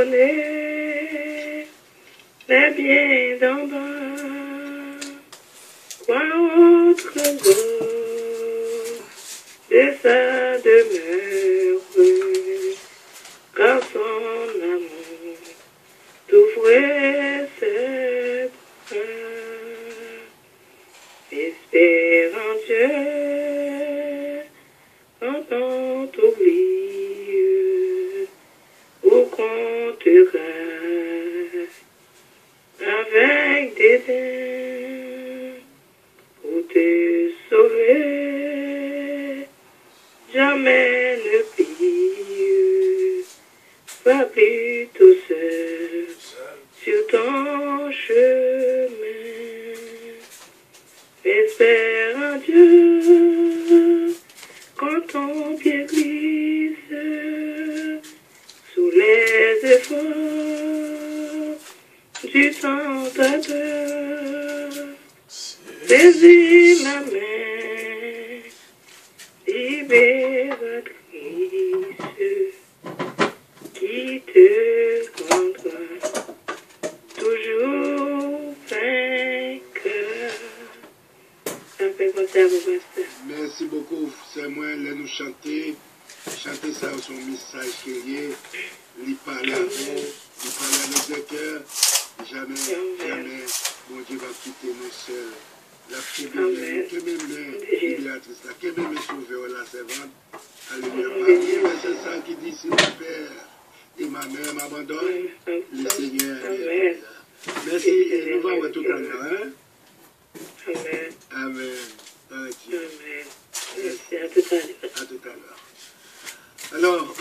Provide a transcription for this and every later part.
connaît les biens d'en bas. Quoi autre trésor de sa demeure, car son amour t'ouvrait ses bras. Espère en Dieu quand on t'oublie ou qu'on te rate avec dédain pour te sauver. Jamais ne plie, pas plutôt seul sur ton chemin. Espère en Dieu quand ton pied glisse sous les efforts du tentateur. Saisis ma main libératrice qui te rendra toujours vainqueur. Ça fait penser à mon pasteur. Merci beaucoup, c'est moi, là nous chanter. Chanter ça, son message qui est, il parle à vous, il parle à notre cœur. Jamais, jamais, mon Dieu va quitter nous seuls. La que même libératrice, la que même sauveur, la servante. Alléluia. C'est ça qui dit, si mon Père et ma mère m'abandonnent, le Seigneur. Merci, et nous allons tout à l'heure. Hein? Amen. Amen. Amen. Merci, à tout à l'heure. À tout à l'heure. Alors,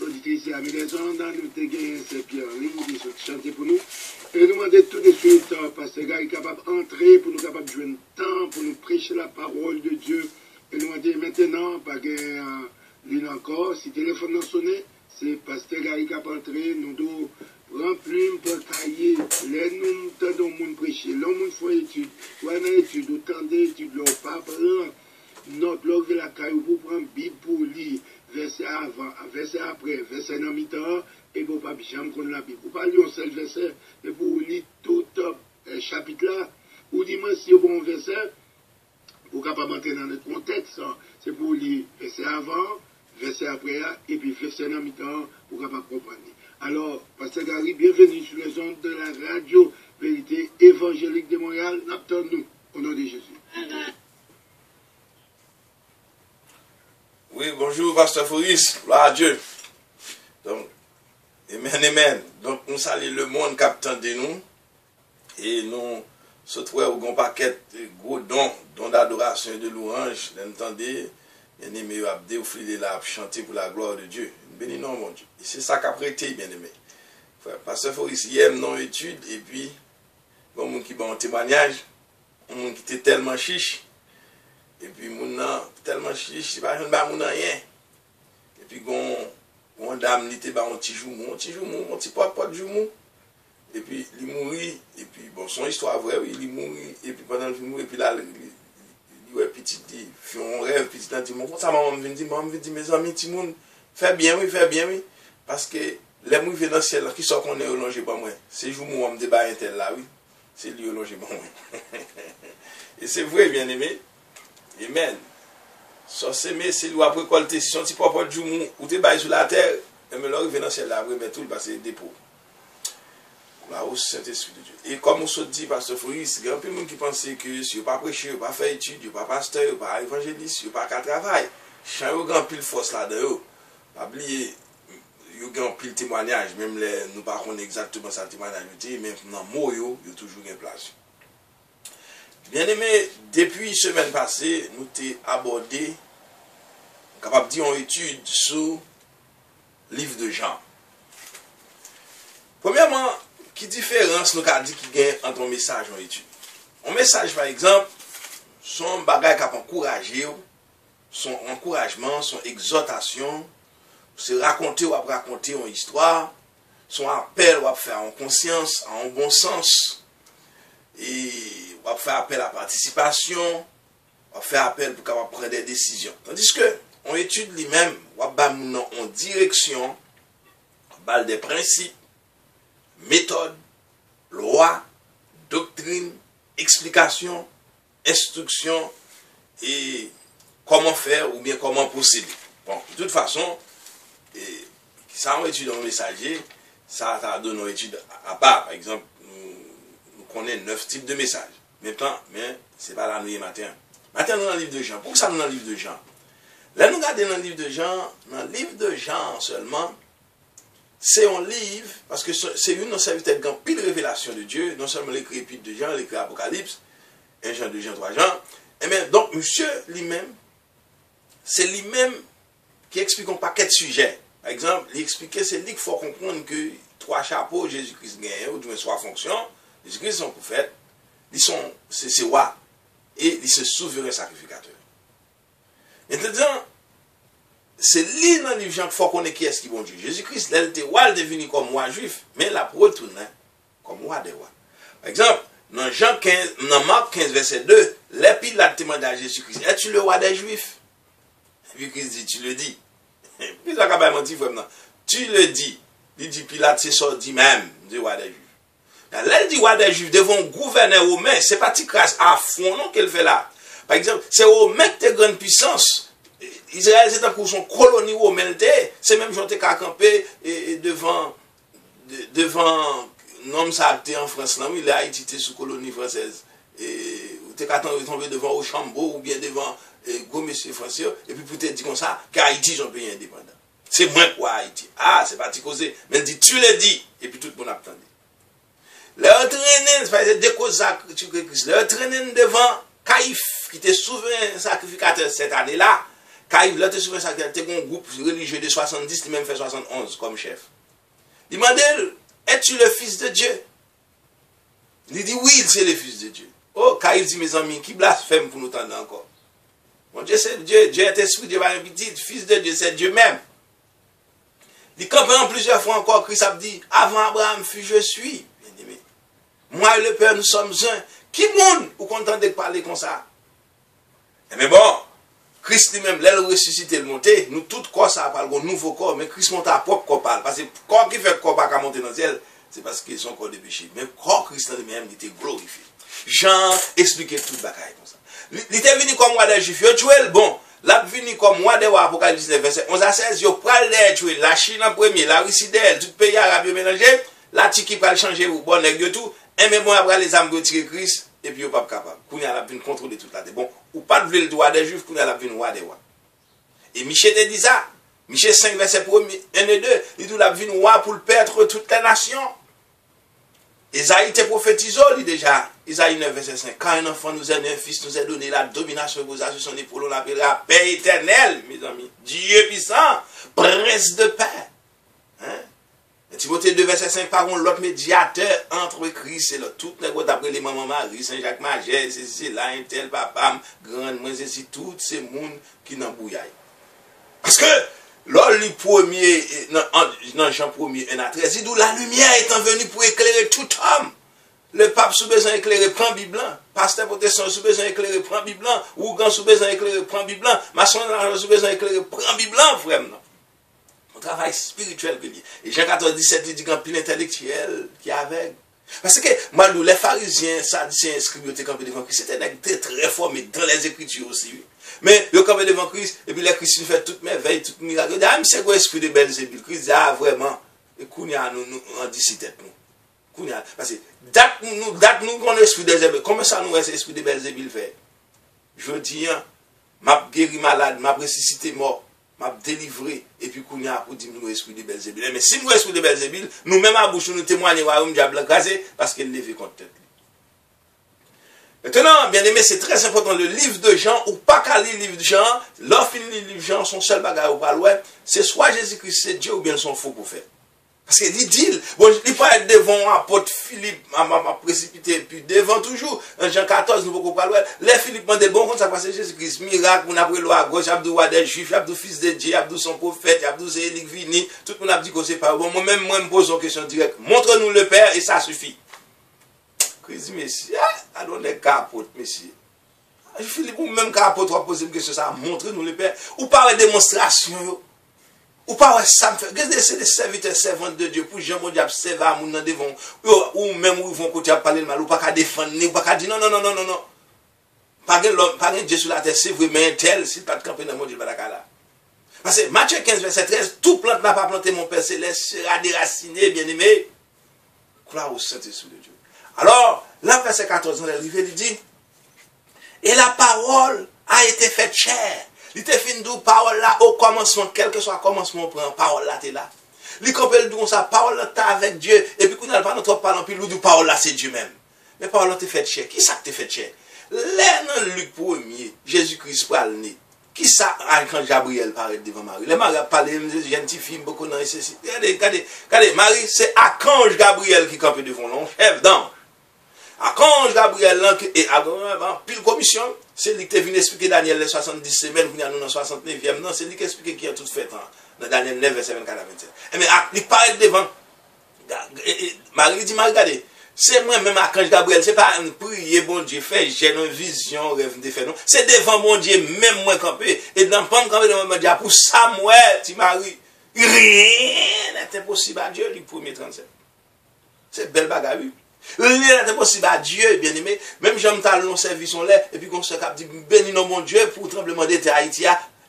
auditrices et amis des ondes, nous avons gagné ces pierres en ligne qui sont chantées pour nous. Et nous demandons tout de suite, Pasteur Gary est capable d'entrer pour nous capable de jouer un temps, pour nous prêcher la parole de Dieu. Et nous demandons maintenant, pas l'une encore, si le téléphone a sonné, c'est Pasteur Gary qui a entré, nous devons remplir pour cahier, les nous tendons monde prêcher, l'homme fait étude, ou une étude, autant d'études, leur pas prendre notre log de la caille pour prendre Bible pour lire, verset avant, verset après, verset dans mi-temps, et pour pas jamais qu'on la Bible. Pour pas lire un seul verset, mais pour lire tout chapitre là, ou dis-moi si au bon verset, pour capable entrer dans notre contexte, c'est pour lire verset avant, verset après, et puis verset dans mi-temps, pour capable comprendre. Alors, Pasteur Gary, bienvenue sur les ondes de la radio Vérité Évangélique de Montréal. N'attendons-nous au nom de Jésus. Oui, bonjour, Pasteur Foris. Gloire à Dieu. Donc, amen, amen. Donc, nous saluons le monde captant de nous. Et nous sommes au grand paquet de gros dons d'adoration et de louange. Vous entendez, bien aimé, abdé, ou fili là, chanter pour la gloire de Dieu. Béni non, mon Dieu. Et c'est ça qu'a prêté, bien aimé. Pasteur Foris, hier, non étude, et puis, bon, mon qui bon témoignage, mon qui était tellement chiche. Et puis, mon tellement chiche, c'est pas un bah, mon rien. Et puis, mon dame, il était bah, un petit joumou, un petit pot de joumou. Et puis, il mourit. Et puis, bon, son histoire vraie, oui, il mourit. Et puis, pendant qu'il mourit, et puis là, il ouais, petit, il fait un rêve, petit, il dit, mon ça, maman me dit, mes amis, petit monde, fais bien, oui. Parce que, les mouilles dans le ciel, qui sont qu'on est au longé pas moi. C'est joumou, on me débat un tel là, oui. C'est lui au longé pas moi. Et c'est vrai, bien aimé. Amen. Ça c'est mais c'est lui après colter si son petit papa de joumou ou te bail sur la terre et me l'arriver dans ciel là après mais tout passer dépôt. Là au Saint-Esprit de Dieu. Et comme on se dit Pasteur Foris, il y a un peu de monde qui pense que si vous pas prêcher, vous pas faire étude, vous pas pasteur, vous pas évangéliste, vous pas qu'à travail. Chant vous grand pile force là-dedans. Pas oublier yo grand pile témoignage même les nous pas connaît exactement ça témoignage mais dans mot yo toujours une place. Bien aimé, depuis semaine passée, nous t'ai abordé, capable de dire une étude sur le livre de Jean. Premièrement, qui différence nous avons dit qui gagne entre un message et une étude? Un message, par exemple, son bagage qui a encouragé, son encouragement, son exhortation, se raconter ou raconter une histoire, son appel ou faire en conscience, en bon sens, et on va faire appel à la participation, on va faire appel pour qu'on prenne des décisions. Tandis que on étude lui-même, on va en direction, on va des principes, méthode, loi, doctrine, explication, instruction et comment faire ou bien comment procéder. Bon, de toute façon, ça on étudie dans le messager, ça donne une étude à part. Par exemple, nous connaissons 9 types de messages. Maintenant, mais c'est pas la nuit et matin. Matin, nous dans le livre de Jean. Pourquoi ça nous dans le livre de Jean? Là, nous regardons dans le livre de Jean seulement, c'est un livre, parce que c'est une serviteur de pile révélation de Dieu, non seulement l'écrit Épître de Jean, l'écrit Apocalypse, 1 Jean, 2 Jean, 3 Jean. Et bien, donc, monsieur lui-même, c'est lui-même qui explique un paquet de sujets. Par exemple, il expliquait, c'est lui qu'il faut comprendre que 3 chapeaux, Jésus-Christ gagne, ou du moins 3 fonctions. Jésus-Christ est son prophète, c'est roi, et il se souverain sacrificateur. Maintenant, c'est lui dans le livre Jean qu'il faut connaître qui est ce qui est bon Dieu. Jésus-Christ, il était roi, il est devenu comme roi juif, mais il a retourné comme roi des rois. Par exemple, dans Marc 15, verset 2, les Pilates demandent à Jésus-Christ, es-tu le roi des Juifs? Puis Christ dit, tu le dis. Puis ça va mentir, frère, tu le dis. Il dit, Pilate, c'est ça, dit même, du roi des Juifs. Là, il dit roi des Juifs devant un gouverneur romain, c'est pas Ticras à fond, non, qu'elle fait là. Par exemple, c'est Romain qui a grande puissance. Israël, c'est un coup son colonie romaine, c'est même j'étais qu'à camper devant non ça en France là, il a Haïti sous colonie française et tu qu'à tomber devant Auchambault ou bien devant gros monsieur français et puis peut-être dire comme ça qu'Haïti sont pays indépendant. C'est moins quoi Haïti. Ah, c'est pas causé, mais il dit tu le dis et puis tout le monde attendait. Leur traîner, c'est des causes tu Christ, leur traîner devant Caïphe qui était souverain sacrificateur cette année-là. Caïphe là était souverain sacrificateur, c'était un groupe religieux de 70, il même fait 71 comme chef. Il m'a dit, es-tu le fils de Dieu? Il dit, oui, c'est le fils de Dieu. Oh, Caïphe dit, mes amis, qui blasphème pour nous tendre encore? Mon Dieu, c'est Dieu. Dieu est esprit, Dieu va un petit, fils de Dieu, c'est Dieu même. Il campait en plusieurs fois encore, Christ a dit, avant Abraham fut, je suis. Bien-aimé. Moi et le Père, nous sommes un. Qui monde ou content de parler comme ça? Mais bon, Christ lui-même, l'aile ressuscité, le monté, nous tous corps ça parle, un nouveau corps, mais Christ monte à propre corps parle. Parce que corps qui fait corps pas monter dans le ciel, c'est parce qu'ils sont corps de péché. Mais corps Christ lui-même, il était glorifié. Jean expliquait tout le bagaille comme ça. Il était venu comme roi des Juifs, il tué bon. Là, venu comme roi des rois, Apocalypse 19, verset 11 à 16, il pral les tuer. La Chine en premier, la Russie d'elle, tout pays arabe mélangé, la Tiki pral changer, bon, nègre tout, et même bon, après les âmes retirer Christ, et puis il n'est pas capable. Kounia la venu contrôler toute la terre. Bon, ou pas de le droit des Juifs, Kounia la venu roi des rois. Et Michel te dit ça. Michel 5, verset 1 et 2, il dit la venu roi pour le perdre toutes les nations. Isaïe te prophétisé, il déjà. Isaïe 9, verset 5. Quand un enfant nous est né, un fils nous est donné, la domination vous a sur son épaule, on l'appellera paix éternelle, mes amis. Dieu puissant, prince de paix. Hein? Et Timothée 2, verset 5, par contre, l'autre médiateur entre Christ et l'autre. Toutes les autres, après les mamans Marie, Saint-Jacques Magère, c'est là, un tel, papa, grande, moi, c'est tous ces mondes qui n'embouillent. Parce que, lors du premier, dans Jean 1er, 1 à 13, il dit la lumière étant venue pour éclairer tout homme. Le pape sous besoin d'éclairer, prend Bible blanc. Pasteur protestant sous besoin d'éclairer, prend Bible blanc. Ougan sous besoin d'éclairer, prend Bible blanc. Maçon sous besoin d'éclairer, prend Bible blanc, frère. Un travail spirituel que lié. Et Jean 14, 17, il dit qu'un pile intellectuel qui est aveugle. Parce que, moi, les pharisiens, sadducéens, scribes, ils étaient campés devant Christ. C'était très formé dans les Écritures aussi. Mais, ils campé devant Christ, et puis les Christiens font toutes merveilles, toutes miracles. Ah, mais c'est quoi l'esprit de Belzébul? Christ dit, ah, vraiment, et Kounia, nous, on dit si tête, nous. Kounia, parce que, date nous, qu'on l'esprit de Belzébul. Comment ça, nous, l'esprit de Belzébul fait? Je dis, m'a guéri malade, m'a ressuscité mort, m'a délivré, et puis Kounia, pour dire, nous, l'esprit de Belzébul. Mais si nous, l'esprit de Belzébul, nous-mêmes, à bouche, nous témoignons, royaume diable crasé, parce qu'il l'a fait contre tête. Maintenant, bien aimé, c'est très important, le livre de Jean, ou pas qu'à lire le livre de Jean, l'offre le livre de Jean, son seul bagage ou pas loin, c'est soit Jésus-Christ, c'est Dieu, ou bien son faux prophète. Parce qu'il dit, bon, il peut être devant apôtre Philippe, m'a précipité, puis devant toujours, en Jean 14, nous ne pas loin, les Philippe m'ont dit, bon, quand ça passe Jésus-Christ, miracle, on a pris l'eau à gauche, Abdou roi des Juifs, Abdou fils de Dieu, Abdou son prophète, Abdou c'est Élie Vini, tout le monde a dit que c'est pas bon, moi-même, moi, je me pose une question directe, montre-nous le Père, et ça suffit. Christ dit, messieurs, alors on est capote, messieurs. Philippe, ou même capote, on va poser une question, ça montre-nous le Père. Ou par les démonstrations, ou Ou pas, ouais, ça me fait. Regardez, c'est des serviteurs servantes de Dieu. Pour Jean, mon diable, c'est va, mon nan devant. Ou même où ils vont côté à parler le mal, ou pas qu'à défendre, ou pas qu'à dire non, non, non, non, non, non. Pas de Dieu sur la terre, c'est vrai, mais un tel, s'il pas de camper dans mon Dieu, pas là. Parce que Matthieu 15, verset 13, tout plante n'a pas planté mon Père Céleste, sera déraciné, bien aimé. Gloire au Saint-Esprit de Dieu. Alors, là, verset 14, on est arrivé, il dit, et la parole a été faite chair. Il était fin d'où parole là au commencement, quel que soit le commencement, parole là, t'es là. Il compelle d'où ça, parole là, t'es avec Dieu. Et puis, qu'on n'a pas notre parole, puis l'où parole là, c'est Dieu même. Mais parole là, t'es faite chair. Qui ça que t'es faite chair? Là, dans Luc 1er, Jésus-Christ parle né. Qui ça, quand Gabriel paraît devant Marie? Les Marie a parlé, de gentille fille, beaucoup dans ceci. Regardez, Marie, c'est Archange Gabriel qui campe devant l'on, chef d'ange. Archange Gabriel, et pile commission, c'est lui qui est venu expliquer Daniel les 70 semaines, nous dans 69e, non, c'est lui qui explique qui a tout fait dans Daniel 9, verset 24 à 27. Mais il paraît devant, Marie dit, regardez, c'est moi-même Archange Gabriel, c'est pas un prier, bon Dieu, fait, j'ai une vision, rêve de fait, non, c'est devant mon Dieu, même moi campé, et dans le pan campé devant mon Dieu, pour Samuel, tu Marie, rien n'est impossible à Dieu, du 1er 37. C'est belle bagarre. Rien n'est impossible à Dieu, bien aimé. Même j'aime t'aller dans service on l'est, et puis qu'on se cap dit bénis mon Dieu pour tremblement de terre Haïti.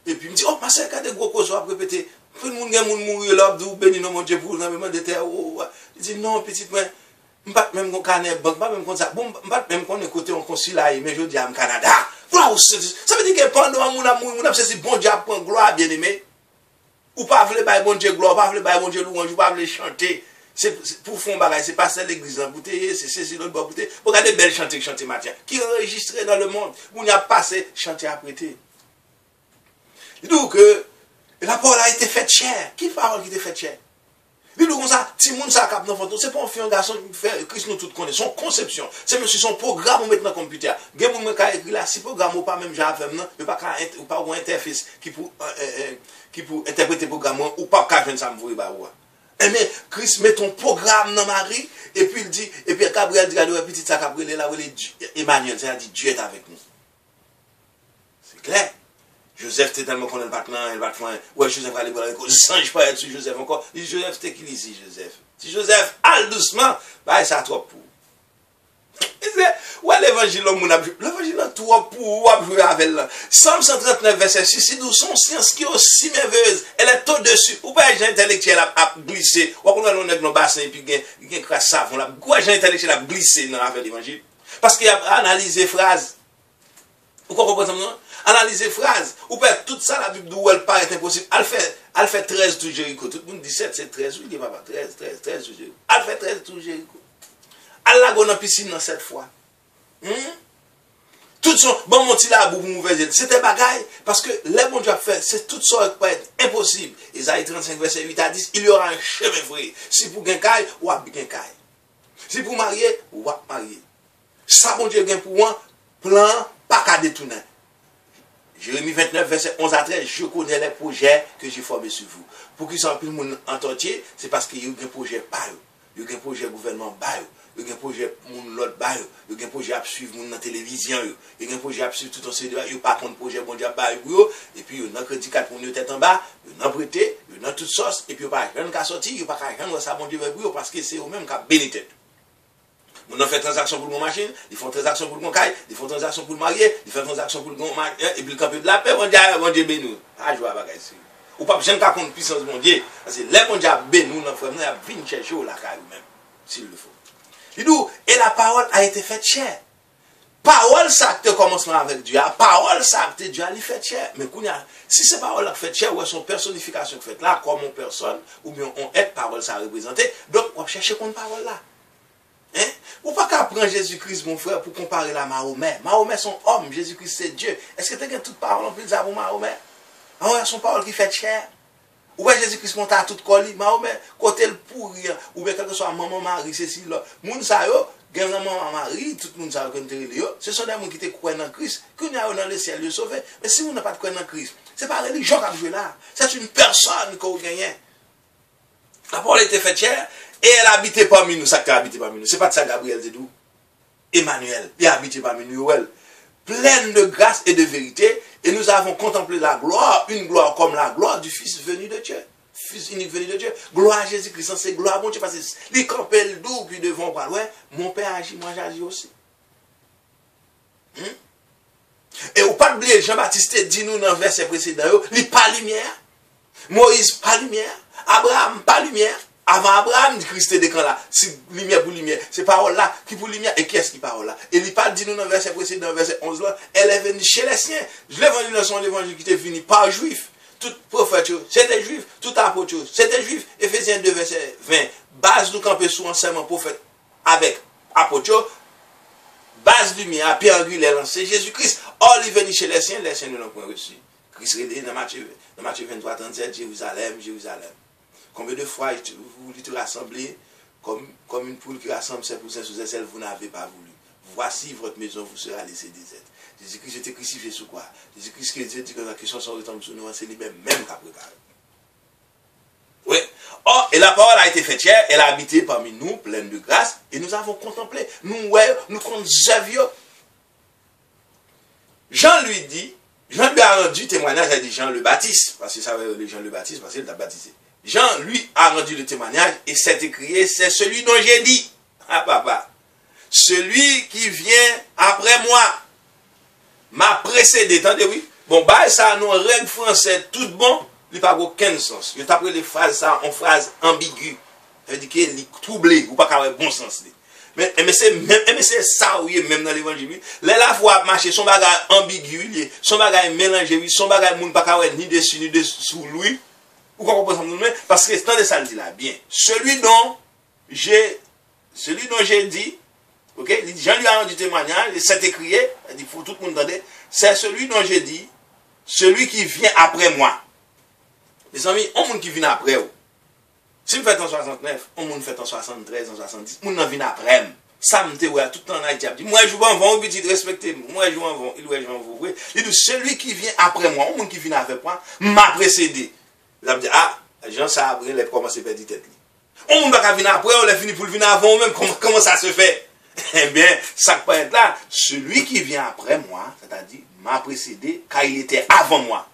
Et puis il me dit, oh, ma sœur, quand des gros causes à répéter, tout le monde a mourir là, bénis mon Dieu pour tremblement de terre. Il dit, non, petite, moi, je ne pas même qu'on connaît banque, pas même qu'on ça. Bon, pas même qu'on est côté en consulat, mais je dis à Canada. Voilà, ça veut dire que pendant mon amour, mon c'est bon Dieu prend gloire, bien aimé. Ou pas vouloir bailler bon Dieu gloire, pas vouloir bailler bon Dieu louange, ou pas vouloir chanter. C'est pour faire un bagage, c'est pas ça l'église en bouteille, c'est l'autre bouteille. Regardez belle chanter Mathieu, qui est enregistré dans le monde, où il y a passé chanter à prêter. Donc, la parole a été faite chair. Qui parole qui était faite chair? Il dit comme ça, si le monde ça cap dans photo, c'est pas un fille un garçon qui fait Christ nous tout connaît, son conception, c'est monsieur son programme mettre dans le computer. Gen moun ka écrit là, si programme ou pas même j'avais non, pas ou pas une interface qui pour interpréter programme ou pas ka joindre ça me voir ba ou. Mais Christ met ton programme dans Marie et puis il dit et puis Gabriel dit regarde petit ça Gabriel là Emmanuel, c'est-à-dire Dieu est avec nous. C'est clair. Joseph était tellement qu'on ne pas il va faire ouais Joseph va aller voir l'école sans pas être sur Joseph encore. Il dit Joseph c'était qui ici Joseph. Si Joseph al doucement, bah ça trop pour. Ouais l'évangile l'évangile trop pour jouer avec là. Psalm 139 verset 6 c'est nous son science qui est aussi merveilleuse, elle est au-dessus. Ou pas j'ai intellectuel a glissé. Ou qu'on a dans nos bassin et puis gain crasse savon là. Quoi j'ai intellectuel a glissé dans avec l'évangile parce qu'il a analysé phrase. Vous comprenez ça? Analyser phrase. Ou peut toute ça, la Bible d'où elle paraît impossible. Elle fait 13 tout Jéricho. Tout le monde dit 7, c'est 13. Oui, papa, 13 tout Jéricho. Elle fait 13 tout Jéricho. Elle l'a dans la piscine dans 7 fois. Tout son, bon, mon petit là, pour mauvais. C'était bagaille. Parce que les bons Dieu fait, c'est tout ça qui peut être impossible. Isaïe 35, verset 8 à 10, il y aura un chemin vrai. Si pour gagner caille, ou à bien caille. Si pour marier, ou à marier. Ça, bon Dieu, gagne pour moi, plan, pas qu'à détourner. Jérémie 29, verset 11 à 13, je connais les projets que j'ai formés sur vous. Pour qu'ils soient plus le monde entier, c'est parce qu'il y a un projet bio, il y a un projet gouvernement bio, il y a un projet l'autre bio, il y a un projet à suivre dans la télévision, il y a un projet à suivre tout en série, il n'y a pas de projet bon Dieu bio, et puis il y a un crédit 4 pour nous tête en bas, il y a un prêté, il y a toute sauce, et puis il n'y a pas rien qui a sorti, il n'y a pas rien ça bon Dieu bio parce que c'est eux-mêmes qui ont bénéficié. On fait transaction pour mon machine, ils font transaction pour mon caille, ils font transaction pour le marié, ils font transaction pour le marié, et puis le campé de la paix, mon Dieu béni. Ah, je vois pas ici. Ou pas besoin de compte puissance mon Dieu. Parce que les mon Dieu béni, nous, frère, nous avons venu chercher la caille même, s'il le faut. Il dit, et la parole a été faite chair. Parole, ça te commencement avec Dieu. Parole, ça te Dieu, elle est faite chair. Mais si c'est parole qui fait chair, ou son personnification qui fait là, comme une personne, ou bien on est parole, ça représente. Donc, on va chercher contre parole là. Hein? Ou pas qu'à prendre Jésus-Christ, mon frère, pour comparer la Mahomet. Mahomet, son homme, Jésus-Christ, c'est Dieu. Est-ce que tu as toute parole en plus de Mahomet? Mahomet, son parole qui fait chair. Ou bien Jésus-Christ monte à tout colis. Mahomet, côté le pourrir, ou bien quelque soit maman Marie, c'est si là. Moun sa yo, gen maman Marie, tout le monde sa yo, ce sont des gens qui te croient dans Christ, qui n'y a dans le ciel, sauvé. Mais si vous n'avez pas de croire dans Christ, c'est pas la religion qui a joué là. C'est une personne que vous gagnez. La parole était faite chair. Et elle habitait parmi nous, ça qui a habité parmi nous. C'est pas de ça Gabriel Zedou. Emmanuel, il a habité parmi nous, pleine de grâce et de vérité. Et nous avons contemplé la gloire, une gloire comme la gloire du Fils venu de Dieu. Fils unique venu de Dieu. Gloire à Jésus-Christ, c'est gloire à mon Dieu, parce que les campels doux qui devant voir, ouais, mon Père agit, moi j'agis aussi. Et au pas oublier, Jean-Baptiste dit nous dans le verset précédent, il n'y a pas lumière. Moïse, pas lumière. Abraham, pas lumière. Avant Abraham, Christ est là. C'est lumière pour lumière. C'est parole là qui pour lumière. Et qui est-ce qui parole là? Et il parle dit nous dans le verset précédent, dans le verset 11 là, elle est venue chez les siens. L'évangile dans son évangile qui était fini par juif. Tout prophète, c'était juif. Tout apôtre, c'était juif. Éphésiens 2, verset 20. Base nous camper sous enseignement prophète avec apôtre. Base lumière, pierre angulaire, c'est Jésus-Christ. Or, il est venu chez les siens ne l'ont point reçu. Christ est dans Matthieu 23, 37, Jérusalem, Jérusalem. Combien de fois vous te rassemblez comme une poule qui rassemble ses poussins sous ses ailes, vous n'avez pas voulu. Voici votre maison vous sera laissée déserte. Jésus-Christ était crucifié sous quoi? Jésus-Christ qui dit que la question sont retombe sur nous, c'est lui-même qu'a préparé. Oui. Or, et la parole a été faite chair, elle a habité parmi nous, pleine de grâce, et nous avons contemplé. Nous conservions. Jean lui a rendu témoignage, elle dit Jean le Baptiste, parce que ça veut dire Jean le Baptiste, parce qu'il t'a baptisé. Jean, lui, a rendu le témoignage, et c'est écrit, c'est celui dont j'ai dit, ah papa, celui qui vient après moi, m'a précédé, attendez, oui. Bon, bah, ça, nos règles françaises, tout bon, il n'y a pas aucun sens. Je t'appelle les phrases, ça, en phrase ambiguë. Ça veut dire qu'il est troublé, ou pas qu'il y a bon sens. Mais c'est ça, oui, même dans l'évangile. La voix marcher, son bagage ambigu, son bagage mélangé, son bagage moun pas ni dessus ni dessous lui. Ou qu'on comprend parce que c'est ça le dit là, bien. Celui dont j'ai dit, ok, Jean lui a rendu témoignage, c'est écrit, il faut tout le monde entendre, c'est celui dont j'ai dit, celui qui vient après moi. Les amis, on monde qui vient après vous. Si vous faites en 69, on monde fait en 73, en 70, on n'en vient après. Ça me dit, ouais, tout le temps en Haïti. Moi, je vous en vends, petit respectez. Moi, je vous en vends, il dit, celui qui vient après moi, on monde qui vient avec moi, m'a précédé. Vous me dit, ah, Jean, ça a pris, les commencé à perdre tête. On monde va venir après, on l'a fini pour le venir avant même. Comment ça se fait? Eh bien, ça peut être là. Celui qui vient après moi, c'est-à-dire, m'a précédé, car il était avant moi.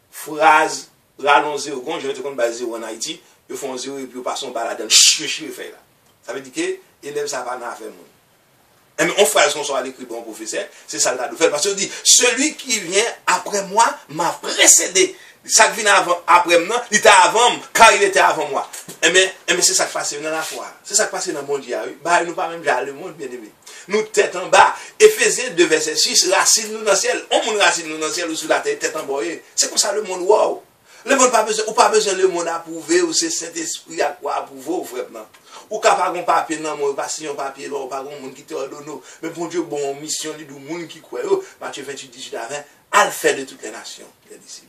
Phrase, rallongée au compte, je vais te compte basé en Haïti, ils font zéro et puis ils passent par la donne, fait là. Ça veut dire que élève ça pas dans faire mon. Mais on phrase qu'on soit à l'écrit bon professeur, c'est ça le fait parce que dit celui qui vient après moi m'a précédé. Ça qui vient après moi, il était avant car il était avant moi. Mais c'est ça qui passe dans la foi. C'est ça qui passe dans le monde hier. Bah nous pas même déjà le monde bien aimé. Nous tête en bas. Éphésiens 2 verset 6, racine nous dans le ciel. On monde racine nous dans le ciel ou sous la tête tête en bas. C'est comme ça le monde wow. Le monde pas besoin, ou pas besoin le monde approuver ou c'est Saint-Esprit à quoi approuver frère non. Ou pas un papier non, moi pas signer un papier là, pas un monde qui te ordonne. Mais bon Dieu bon mission li du monde qui croit. Matthieu 28 18 à 20, al faire de toutes les nations les disciples.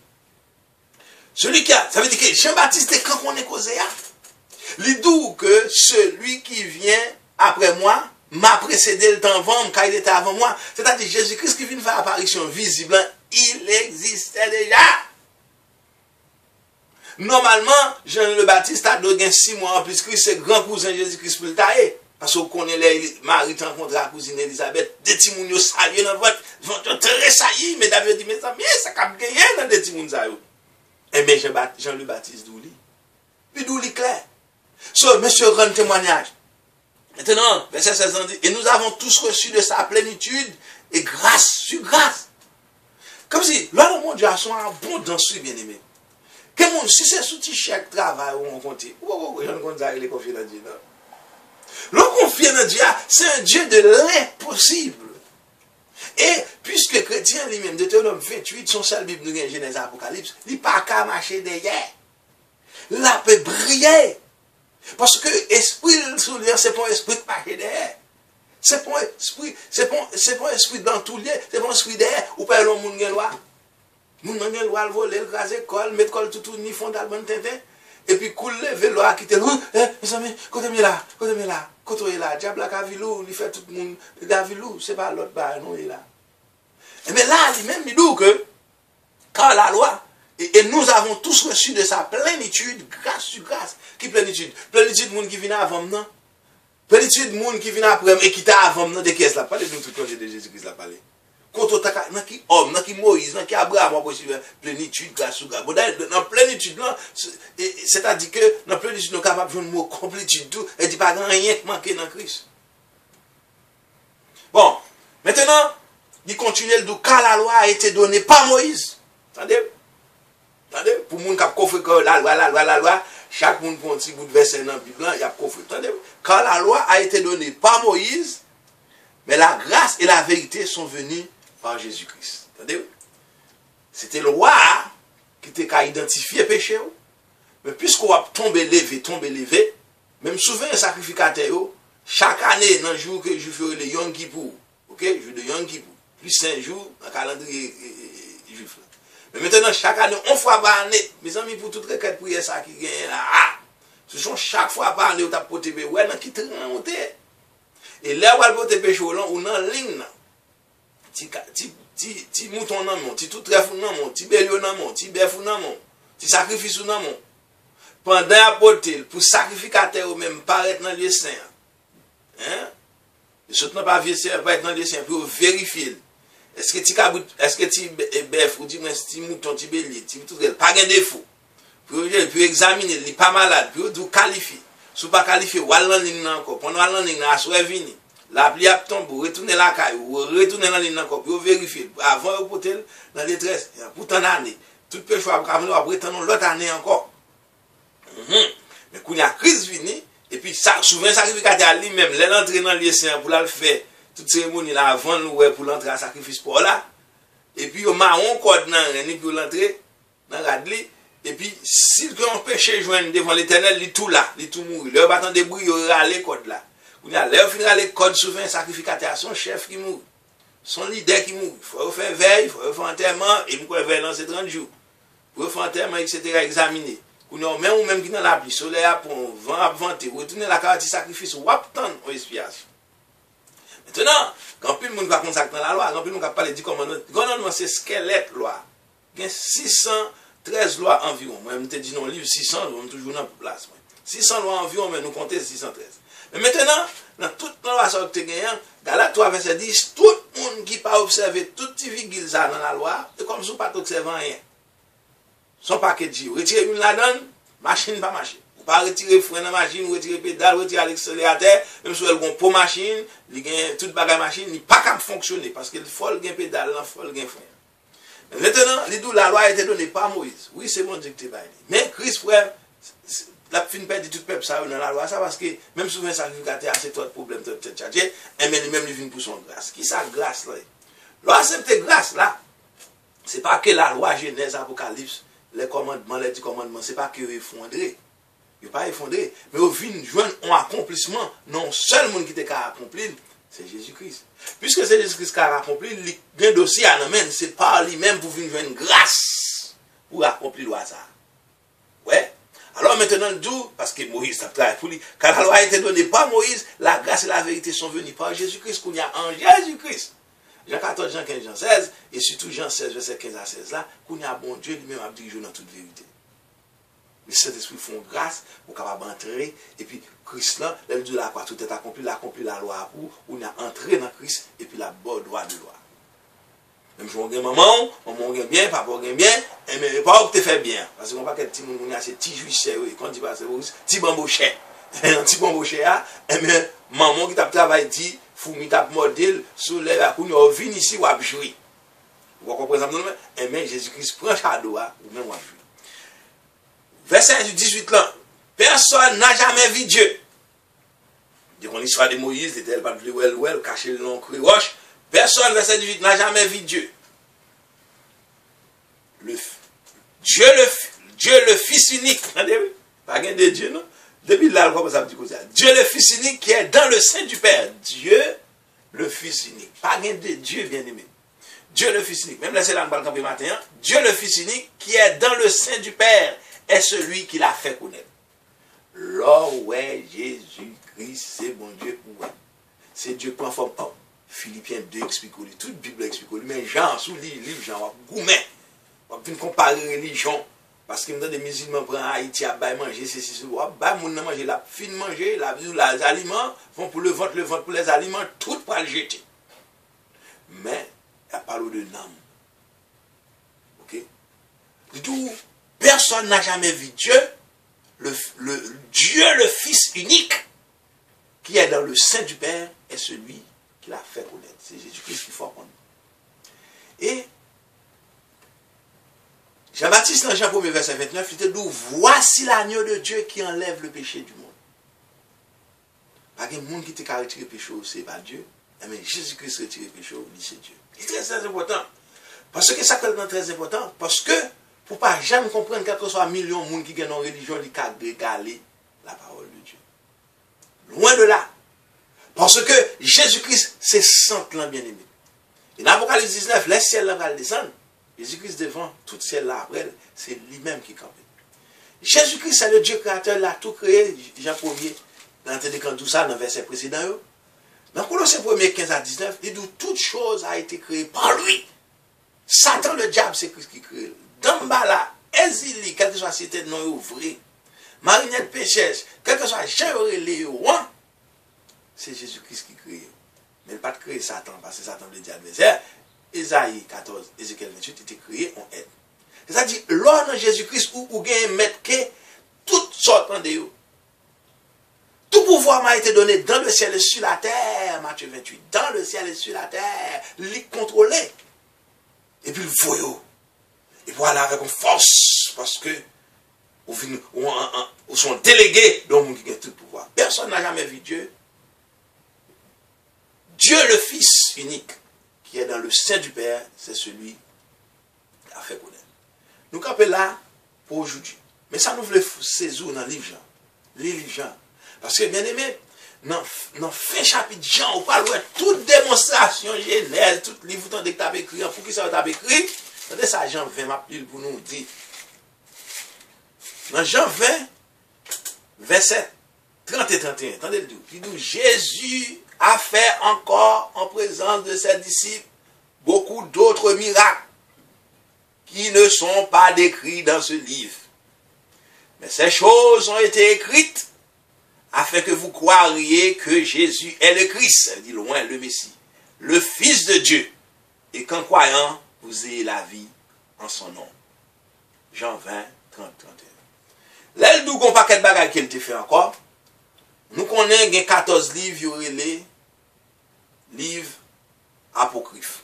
Celui qui a, ça veut dire que Jean-Baptiste quand on est causé il dit que celui qui vient après moi m'a précédé le temps avant car il était avant moi. C'est-à-dire Jésus-Christ qui vient faire apparition visible, il existait déjà. Normalement, Jean le Baptiste a donné 6 mois en plus Christ, c'est grand cousin Jésus-Christ pour le tailler. Parce qu'on connaît les maris rencontrent la cousine Elisabeth, des petits moun yo saluent dans votre, vont très saillis, mais David dit, mais ça cap gagner dans des petits moun sa yo. Et bien Jean le Baptiste douli. Puis douli clair. So, monsieur rend témoignage. Maintenant, verset 16 dit, et nous avons tous reçu de sa plénitude et grâce sur grâce. Comme si, là, le monde Dieu a son abondance, bien aimé. Si c'est sous chèque travail ou on compte, je ne compte pas les confier dans Dieu. Le confier dans Dieu, c'est un Dieu de l'impossible. Et puisque chrétien lui-même, Deutéronome 28, son seul Bible nous Genèse Apocalypse, il n'est pas qu'à marcher derrière. Là peut briller. Parce que l'esprit sous lui, c'est pas un esprit de marcher derrière. C'est pas un esprit dans tout lieu, c'est pas un esprit derrière, ou pas le monde qui loi. Moun nan gen loi voler, le graser, col, mettre col tout ni fond d'albon tintin. Et puis coule lever loi quitter le mes amis, côté là, diable la vilou, il fait tout le monde la vilou, c'est pas l'autre bas non il là. Et mais là lui-même il dit que quand la loi et nous avons tous reçu de sa plénitude grâce sur grâce. Qui plénitude? Plénitude monde qui vient avant non. Plénitude monde qui vient après et qui t'a avant non de qui est là, pas de nous tout côté de Jésus-Christ là parler. Quand on a qui homme, qui Moïse, qui Abraham, possible plénitude, grâce ou grâce. Dans plénitude, c'est-à-dire que dans plénitude, nous sommes capables de jouer le mot complétude, tout, et dit pas rien qui manque dans Christ. Bon, maintenant, il continue de dire quand la loi a été donnée par Moïse. Attendez? Attendez? Pour les gens qui ont coffré que la loi, chaque monde prend un petit bout de verset dans la Bible, il y a coffré. Attendez? Quand la loi a été donnée par Moïse, mais la grâce et la vérité sont venues par Jésus-Christ. Attendez? C'était le roi qui était qu'à identifier le péché. Mais puisqu'on va tomber levé, même souvent un sacrificateur, chaque année, dans le jour que je ferai le Yom Kippur, ok, jour de Yom Kippur, plus 5 jours dans le calendrier juif. Mais maintenant, chaque année, on fois par année, mes amis, pour toute requête prière, ça qui gagne là, ce sont chaque fois par année, on t'a porté péché, ouais, qui te remonte. Et là, on va porter péché, on a en ligne, ti mouton nan mon, ti tout trèfle nan mon, ti bériot nan mon, ti bœuf nan mon, ti sacrifice nan mon. Pendant apporter pour sacrificateur ou même paraître dans le saint. Hein? Et surtout pas vieux saint, pas être dans le saint pour vérifier. Est-ce que ti bœuf ou dit ti mouton, ti bélier, ti tout pas de défaut. Pour examiner, il pas malade, pour tout qualifier. Si pas qualifié, ou aller en ligne encore, pendant aller en ligne, à soit vini. La pluie a tombé, retourner la caille, ou retourner dans l'île encore, pour vérifier, avant de porter dans les détresse, pour tant d'années. Tout péché va venir après tant l'autre année encore. Mais quand il y a crise vini, et puis souvent sacrificateur lui-même, l'entrée dans les saints pour le faire, toute cérémonie là avant nous pour l'entrée à sacrifice pour là. Et puis au marron code nan pour l'entrée dans radli. Et puis si on péché joindre devant l'Éternel, il tout là, il tout mourir. Le battant de bruit, il aura les codes là. On a l'air finira les codes souvent sacrificateur, son chef qui mourut, son leader qui mourut. Il faut faire veille, il faut faire enterrement, et il faut veille dans ces 30 jours. Il faut faire enterrement, etc. examiner. On a même qui dans la pluie, soleil à pont, vent à vanter, retourner la carte de sacrifice, ou attendre en expiation. Maintenant, quand plus le monde va consacrer dans la loi, quand plus le monde va parler du commandement, le commandement c'est squelette loi. Il y a 613 lois environ. Moi, je te dis dans le livre 600, on est toujours dans la place. 600 lois environ, mais nous comptons 613. Mais maintenant, dans toute la loi que tu as Galates 3, verset 10, tout le monde qui n'a pas observé toute petite virgule dans la loi, c'est comme si on n'a pas observé rien. Son paquet de Dieu. Retirer une là-dedans, machine pas marcher. Ou pas retirer frein dans la machine, ou retirer pédale, retirer l'accélérateur, même si elle a pour machine, il a toute bagage machine, il n'a pas qu'à fonctionner parce qu'il faut le pédale, il faut le frein. Maintenant, la loi a été donnée par Moïse. Oui, c'est mon Dieu qui t'a dit. Mais Christ, frère, la fin de perdre tout peuple ça dans la loi, ça parce que même souvent sacrificateur, c'est toi le problème, tu as chargé, et même il vient pour son grâce. Qui ça grâce là? L'accepter grâce là, c'est pas que la loi Genèse, Apocalypse, les commandements, les 10 commandements, c'est pas que effondré. Il n'est pas effondré, mais au fin de joindre un accomplissement, non seul monde qui t'a accompli, c'est Jésus-Christ. Puisque c'est Jésus-Christ qui a accompli, il y a un dossier à l'amène, c'est par lui-même pour venir joindre grâce pour accomplir la loi ça. Ouais. Alors maintenant, d'où, parce que Moïse a travaillé pour lui, quand la loi a été donnée par Moïse, la grâce et la vérité sont venues par Jésus-Christ, qu'on y a en Jésus-Christ. Jean 14, Jean 15, Jean 16, et surtout Jean 16, verset 15 à 16 là, qu'on y a bon Dieu lui-même à diriger dans toute vérité. Les Saint-Esprit font grâce pour capable entrer, et puis Christ là, elle dit là quoi, tout est accompli, la loi pour, on a entré dans Christ, et puis la bonne loi de loi. Même si on gagne maman gagne bien, papa gagne bien, mais pas que tu fais bien. Parce qu'on pas que petit monde a ces petits juifs, quand tu vas c'est petit bambouché. Un petit bambouché là, mais maman qui t'a travaillé dit, fourmi t'a modèle sur les là, qu'on vient ici ou à jouer. Vous comprenez ça? Mais Jésus-Christ prend cadeau ou même à jouer. Verset 18 là, personne n'a jamais vu Dieu. Dans l'histoire de Moïse, il était pas plus well, caché le long cru roche. Personne, verset 18, n'a jamais vu Dieu. Dieu le Fils unique. Pas de Dieu, non? Depuis là, comment ça veut dire? Dieu le Fils unique qui est dans le sein du Père. Dieu le Fils unique. Pas de Dieu bien-aimé. Dieu le Fils unique. Même là, c'est là, on va le matin. Dieu le Fils unique qui est dans le sein du Père est celui qui l'a fait connaître. Lors, ouais, Jésus-Christ, c'est bon Dieu pour moi. C'est Dieu qui en forme homme. Philippiens 2 explique, toute Bible explique, mais Jean, sous le livre, Jean, gourmet, on va comparer religion, parce que des musulmans prennent Haïti à manger, c'est bah mon manger, la fin manger, les aliments vont pour le ventre pour les aliments, tout pour le jeter. Mais Elle parle de l'âme. Ok? Du tout, personne n'a jamais vu Dieu, Dieu le Fils unique, qui est dans le sein du Père, est celui qui l'a fait connaître. C'est Jésus-Christ qu'il faut apprendre. Et Jean-Baptiste, dans Jean 1er, verset 29, il te dit, voici l'agneau de Dieu qui enlève le péché du monde. Pas qu'il y a un monde qui te retire le péché, c'est pas Dieu. Mais Jésus-Christ retire le péché, c'est Dieu. C'est très important. Parce que ça est très important. Parce que, pour ne pas jamais comprendre quel que soit un million de monde qui ont une religion, qui ont régalé la parole de Dieu. Loin de là. Parce que Jésus-Christ, c'est sant bien-aimé. Et dans Apocalypse 19, les ciels vont descendre. Jésus-Christ devant tout ciel là après, c'est lui-même qui campe. Jésus-Christ, c'est le Dieu créateur, il a tout créé. Jean 1er, dans tout ça, dans le verset précédent. Dans Colossiens 1er, 15 à 19, il dit toute chose a été créée par lui. Satan, le diable, c'est Christ qui crée. Dambala, Ezili, quel que soit cité de nom ouvré, Marinette Péchès, quel que soit Jean-Aurélie, c'est Jésus-Christ qui crée. Mais il n'a pas créé Satan, parce que Satan le dit adversaire. Ésaïe 14, Ézéchiel 28 était créé en aide. C'est-à-dire, lors de Jésus-Christ, où il y a un maître qui toutes sortes de eux. Tout pouvoir m'a été donné dans le ciel et sur la terre, Matthieu 28. Dans le ciel et sur la terre, les contrôler. Et puis le voyou. Et voilà, avec une force, parce que ils sont délégués dans le monde qui a tout pouvoir. Personne n'a jamais vu Dieu. Dieu le Fils unique, qui est dans le sein du Père, c'est celui qui a fait connaître. Nous campons là pour aujourd'hui. Mais ça nous voulait saisir dans le livre Jean. Le livre Jean. Parce que, bien aimé, dans le fin chapitre Jean, on parle de toute démonstration, Genèse, tout livre que tu as écrit, pour qui ça tu as écrit, attendez ça, Jean 20, ma pile pour nous dire. Dans Jean 20, verset 30 et 31, attendez le tout. Il dit, Jésus a fait encore en présence de ses disciples beaucoup d'autres miracles qui ne sont pas décrits dans ce livre. Mais ces choses ont été écrites afin que vous croiriez que Jésus est le Christ, dit loin le Messie, le Fils de Dieu, et qu'en croyant, vous ayez la vie en son nom. Jean 20, 30, 31. Là, il n'y a pas de bagages qu'il te fait encore. Nous connaissons 14 livres, les livres apocryphes.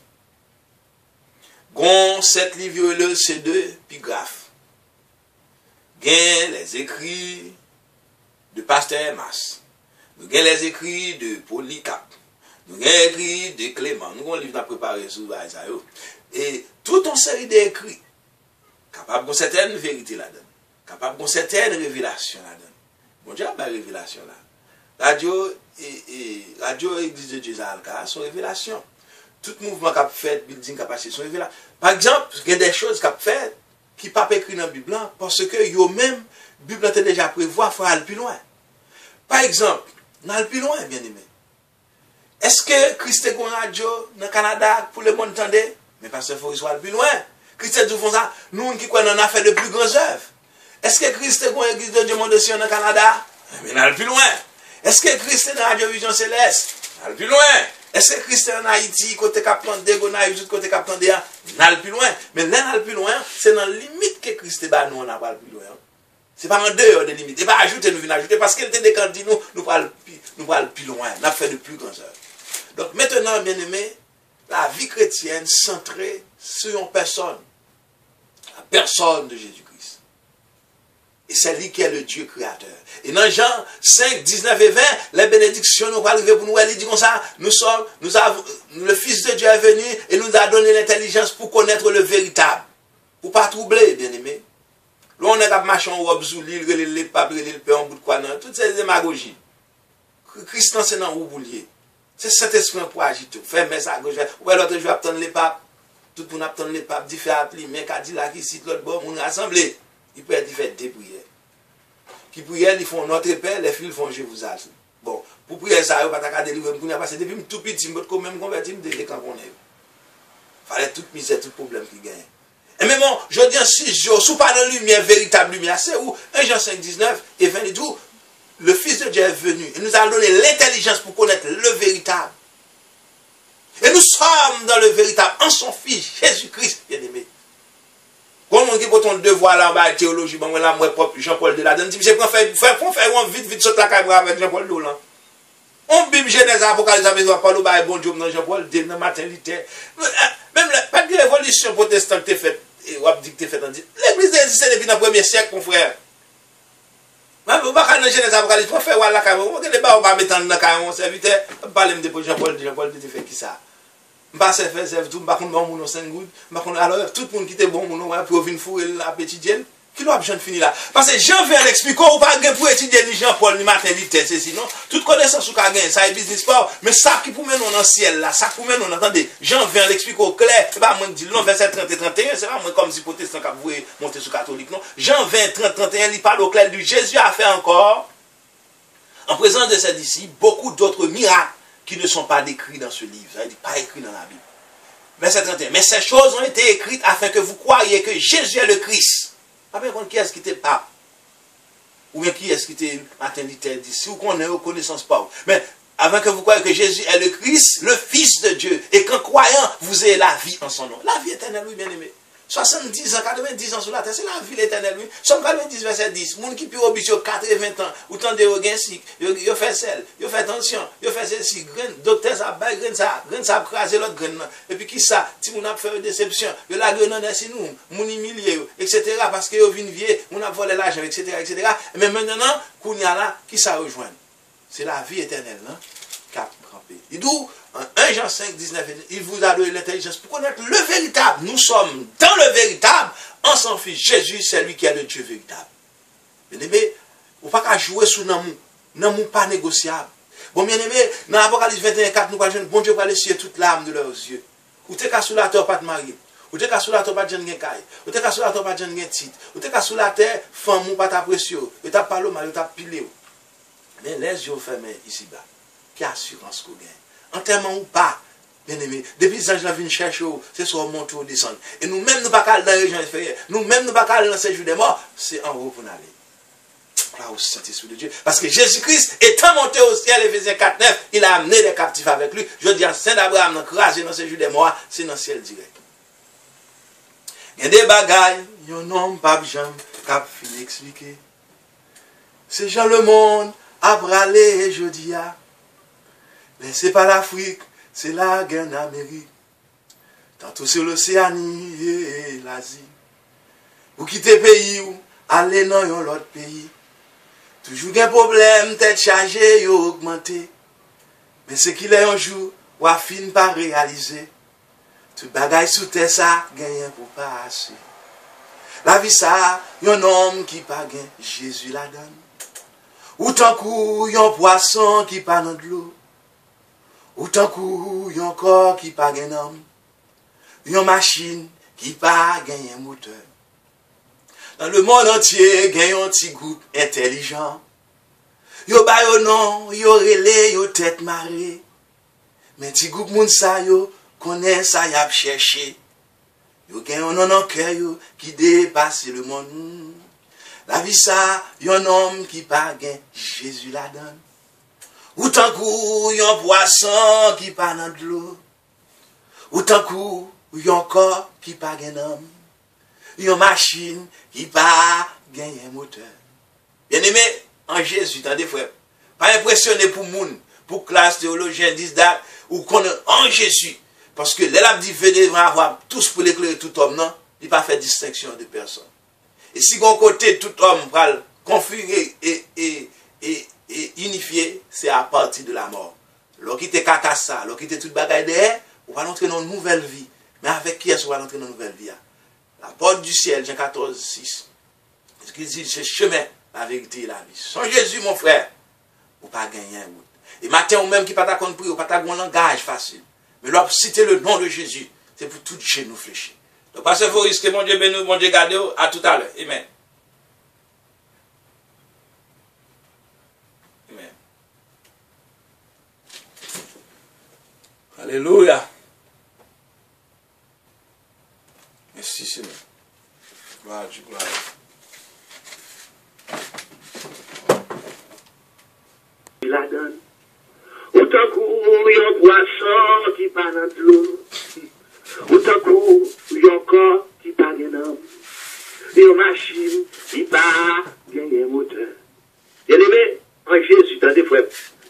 Gon 7 livres, c'est 2 épigraphes. Gain les écrits de Pasteur Hermas. Nous avons les écrits de Polycarpe. Nous avons les écrits de Clément. Nous avons un livre à préparer sur Isaiah. Et toute une série d'écrits capables de certaines vérités là-dedans. Capables de certaines révélations là-dedans. Bon Dieu a une révélation là. Radio Église de Dieu Alka, son révélation. Tout mouvement qu'a fait, building qu'a passé, son révélation. Par exemple, il y a des choses qu'a fait qui ne sont pas écrites dans la Bible parce que eux-mêmes, la Bible a déjà prévu, il faut aller plus loin. Par exemple, on aller plus loin, bien aimé. Est-ce que Christ est un radio dans le Canada pour le monde entendre? Mais parce qu'il faut qu'il soit plus loin. Christ est font ça, nous qui croyons en a fait de plus grandes œuvres. Est-ce que Christ est une église de Dieu monde dans le Canada? Mais on aller plus loin. Est-ce que Christ est dans la Radio Vision Céleste? On aller plus loin. Est-ce que Christ est en Haïti, côté Caplan de Gonaï, côté Caplan de on aller plus loin. Mais là, on aller plus loin, c'est dans la limite que Christ est nous, on n'a pas plus loin. Ce n'est pas en dehors des limites. Il va ajouter, nous venons ajouter, parce qu'il était décanté, nous allons plus loin. On a fait de plus grandes œuvres. Donc maintenant, bien aimé, la vie chrétienne centrée sur une personne. La personne de Jésus-Christ. Et c'est lui qui est le Dieu créateur. Et dans Jean 5, 19 et 20, les bénédictions nous vont arriver pour nous. Elle dit comme ça, le Fils de Dieu est venu et nous a donné l'intelligence pour connaître le véritable. Pour ne pas troubler, bien aimé. Là, on est à marcher en robe zouli, le pape, le pain, en bout de quoi, non. Toutes ces démagogies. Christ, c'est dans le boulier. C'est Saint-Esprit pour agiter. Faire mes à gauche. Ouais, l'autre jour, attendre les papes. Tout le monde attend les papes, dit faire appeler, mais quand dit là, qui cite l'autre bord, on est rassemblé. Il peut être fait des prières. Qui prièrent, ils font notre Père, les filles font je vous ai. Bon, pour prier ça, il n'y a pas de délivrer, parce que depuis tout petit, je me même converti, je me dis quand on est. Il fallait toute misère, tout problème qui gagne. Et même bon, je dis en 6 jours, sous pas de lumière, véritable lumière, c'est où 1 Jean 5, 19 et 20 et tout, le Fils de Dieu est venu. Il nous a donné l'intelligence pour connaître le véritable. Et nous sommes dans le véritable, en son Fils, Jésus-Christ, bien-aimé. Quand on dit pour ton devoir là, en bas, théologie, bon, là, moi, propre, Jean-Paul de la donne, je prends faire, vite, sauter la caméra avec Jean-Paul de là. On Bible Genèse, Apocalypse, avec Paul, bon Dieu, dans Jean-Paul, dès le matin, même pas de révolution protestante qui est faite, et on dit que tu fait en dit. L'église existe depuis le 1er siècle, mon frère. Mais vous ne pouvez pas dans Genèse, Apocalypse, pour faire la caméra, vous ne pas mettre dans la caméra, on serviteur, parler de Jean-Paul, tu fais qui ça? Je ne sais pas faire tout, je ne sais pas mon 5 gouttes, alors tout le monde qui était bon, pour venir fouiller la petite gel, qui doit bien finir là. Parce que Jean vient l'expliquer, ou pas pour étudier ni Jean-Paul, ni Martin Luther, c'est sinon, toute connaissance ou qu'a gagné, ça est business pas, mais ça qui pour mener dans le ciel là, ça pour mener, entendez, Jean vient l'expliquer au clair, c'est pas moi qui dis, non, verset 30 et 31, c'est pas moi comme si protestant qui vous monter sur catholique, non. Jean 20, 30, 31, il parle au clair du Jésus a fait encore, en présence de ses disciples, beaucoup d'autres miracles qui ne sont pas décrits dans ce livre, ça veut dire pas écrits dans la Bible. Verset 31. Mais ces choses ont été écrites afin que vous croyiez que Jésus est le Christ. Pas bien qui est-ce qui était pape. Ou bien qui est-ce qui était Martin Luther dit. Si vous connaissez, vous connaissance pas. Mais afin que vous croyiez que Jésus est le Christ, le Fils de Dieu. Et qu'en croyant, vous ayez la vie en son nom. La vie éternelle, oui, bien aimé. 70 ans, 90 ans sur la terre, c'est la vie éternelle, oui. Somme 90, verset 10. Moun qui peut obéir 80 ans, ou tant de regain, yo fait sel, yo fait tension, yo fait ceci, grain, docteur ça, grain ça, craser l'autre grain. Et puis qui ça, si moun a fait une déception, yo la grain dans si nous, moun humilié, etc. Parce que yo vin vieux, moun a volé l'argent, etc., etc. Mais maintenant, kounya là, qui ça rejoint? C'est la vie éternelle, non? Cap campé. Il dit, 1 Jean 5, 19, il vous a donné l'intelligence pour connaître le véritable. Nous sommes dans le véritable, en son Fils Jésus, c'est lui qui est le Dieu véritable. Bien aimé, vous ne pouvez pas jouer sous l'amour pas négociable. Bon, bien aimé, dans l'Apocalypse 21, 4, nous allons bon Dieu va laisser toute l'âme de leurs yeux. Ou t'es qu'à sous la terre, pas de mari. Ou t'es qu'à sous la terre, pas de jeune caille. Ou t'es qu'à sous la terre, pas de jeune titre. Ou t'es qu'à sous la terre, femme ou pas ta précieux. Ou t'as pas l'eau, ou t'as pilé. Mais les yeux fermés ici-bas. Quelle assurance qu'on gagne? Enterrement ou pas, bien aimé, depuis les anges viennent chercher, c'est soit monter ou descendre. Et nous-mêmes, nous ne pouvons pas aller dans la région inférieure. Nous-mêmes, nous ne pouvons pas aller dans le séjour des morts. C'est en haut pour nous aller. Là où Saint-Esprit de Dieu. Parce que Jésus-Christ, étant monté au ciel, Éphésiens 4, 9, il a amené les captifs avec lui. Je dis à Saint-Abraham, crasé dans le séjour des morts, c'est dans le ciel direct. Il y a des bagailles, il y a un homme, pas de jambes, cap fini expliquer. C'est Jean le monde, à braler, je dis à. Mais c'est pas l'Afrique, c'est la guerre d'Amérique. Tantôt sur l'Océanie et l'Asie. Vous quittez le pays ou allez dans l'autre pays. Toujours un problème, tête chargée et augmentée. Mais c'est qu'il est un jour où a fin pas réaliser. Tout bagaille sous terre ça, gagne pour passer. La vie ça, un homme qui pas gagne, Jésus la donne. Ou tant coup, un poisson qui pas dans de l'eau. Ou tant coup, yon corps qui pas gen homme, yon machine qui pas gen un moteur. Dans le monde entier, gen yon petit groupe intelligent. Yo ba yo non, yo relé, yo tête marée. Mais petit groupe moun sa yo, connaît ça y a cherché. Yo gen yon non en cœur yo, qui dépasse le monde. La vie ça, yon homme qui pas gen, Jésus la donne. Ou tant coup, yon poisson qui pas dans de l'eau. Ou tant coup, yon corps qui pas gen homme. Yon machine qui pas gen un moteur. Bien aimé, en Jésus, t'en des frères. Pas impressionné pour moun, pour classe théologien, disent that, ou qu'on en Jésus. Parce que l'élève dit, venez avoir tous pour l'éclairer tout homme, non? Il pas fait distinction de personne. Et si qu'on côté tout homme va le configurer et unifié, c'est à partir de la mort. Lorsqu'il était cacassa, lorsqu'il était toute bagaille derrière, on va entrer dans une nouvelle vie. Mais avec qui est-ce qu'on va entrer dans une nouvelle vie? La porte du ciel, Jean 14, 6. Ce qu'il dit, c'est chemin, la vérité et la vie. Sans Jésus, mon frère, vous ne pouvez pas gagner un bout. Et matin, ou même qui ne pas compris, ou pas un langage facile. Mais là, citer le nom de Jésus, c'est pour tout chez nous fléchir. Donc, parce qu'il faut risquer, mon Dieu béni, mon Dieu garde, à tout à l'heure. Amen. Amen. Alléluia. Merci Seigneur. Gloire à Dieu, gloire. Il la donne. Autant qu'on y a un poisson qui pas dans dans l'eau. Autant qu'il y a encore qui parle d'un homme. Et une machine, il part, gagner un moteur. Bien aimé, en Jésus, dans des frères.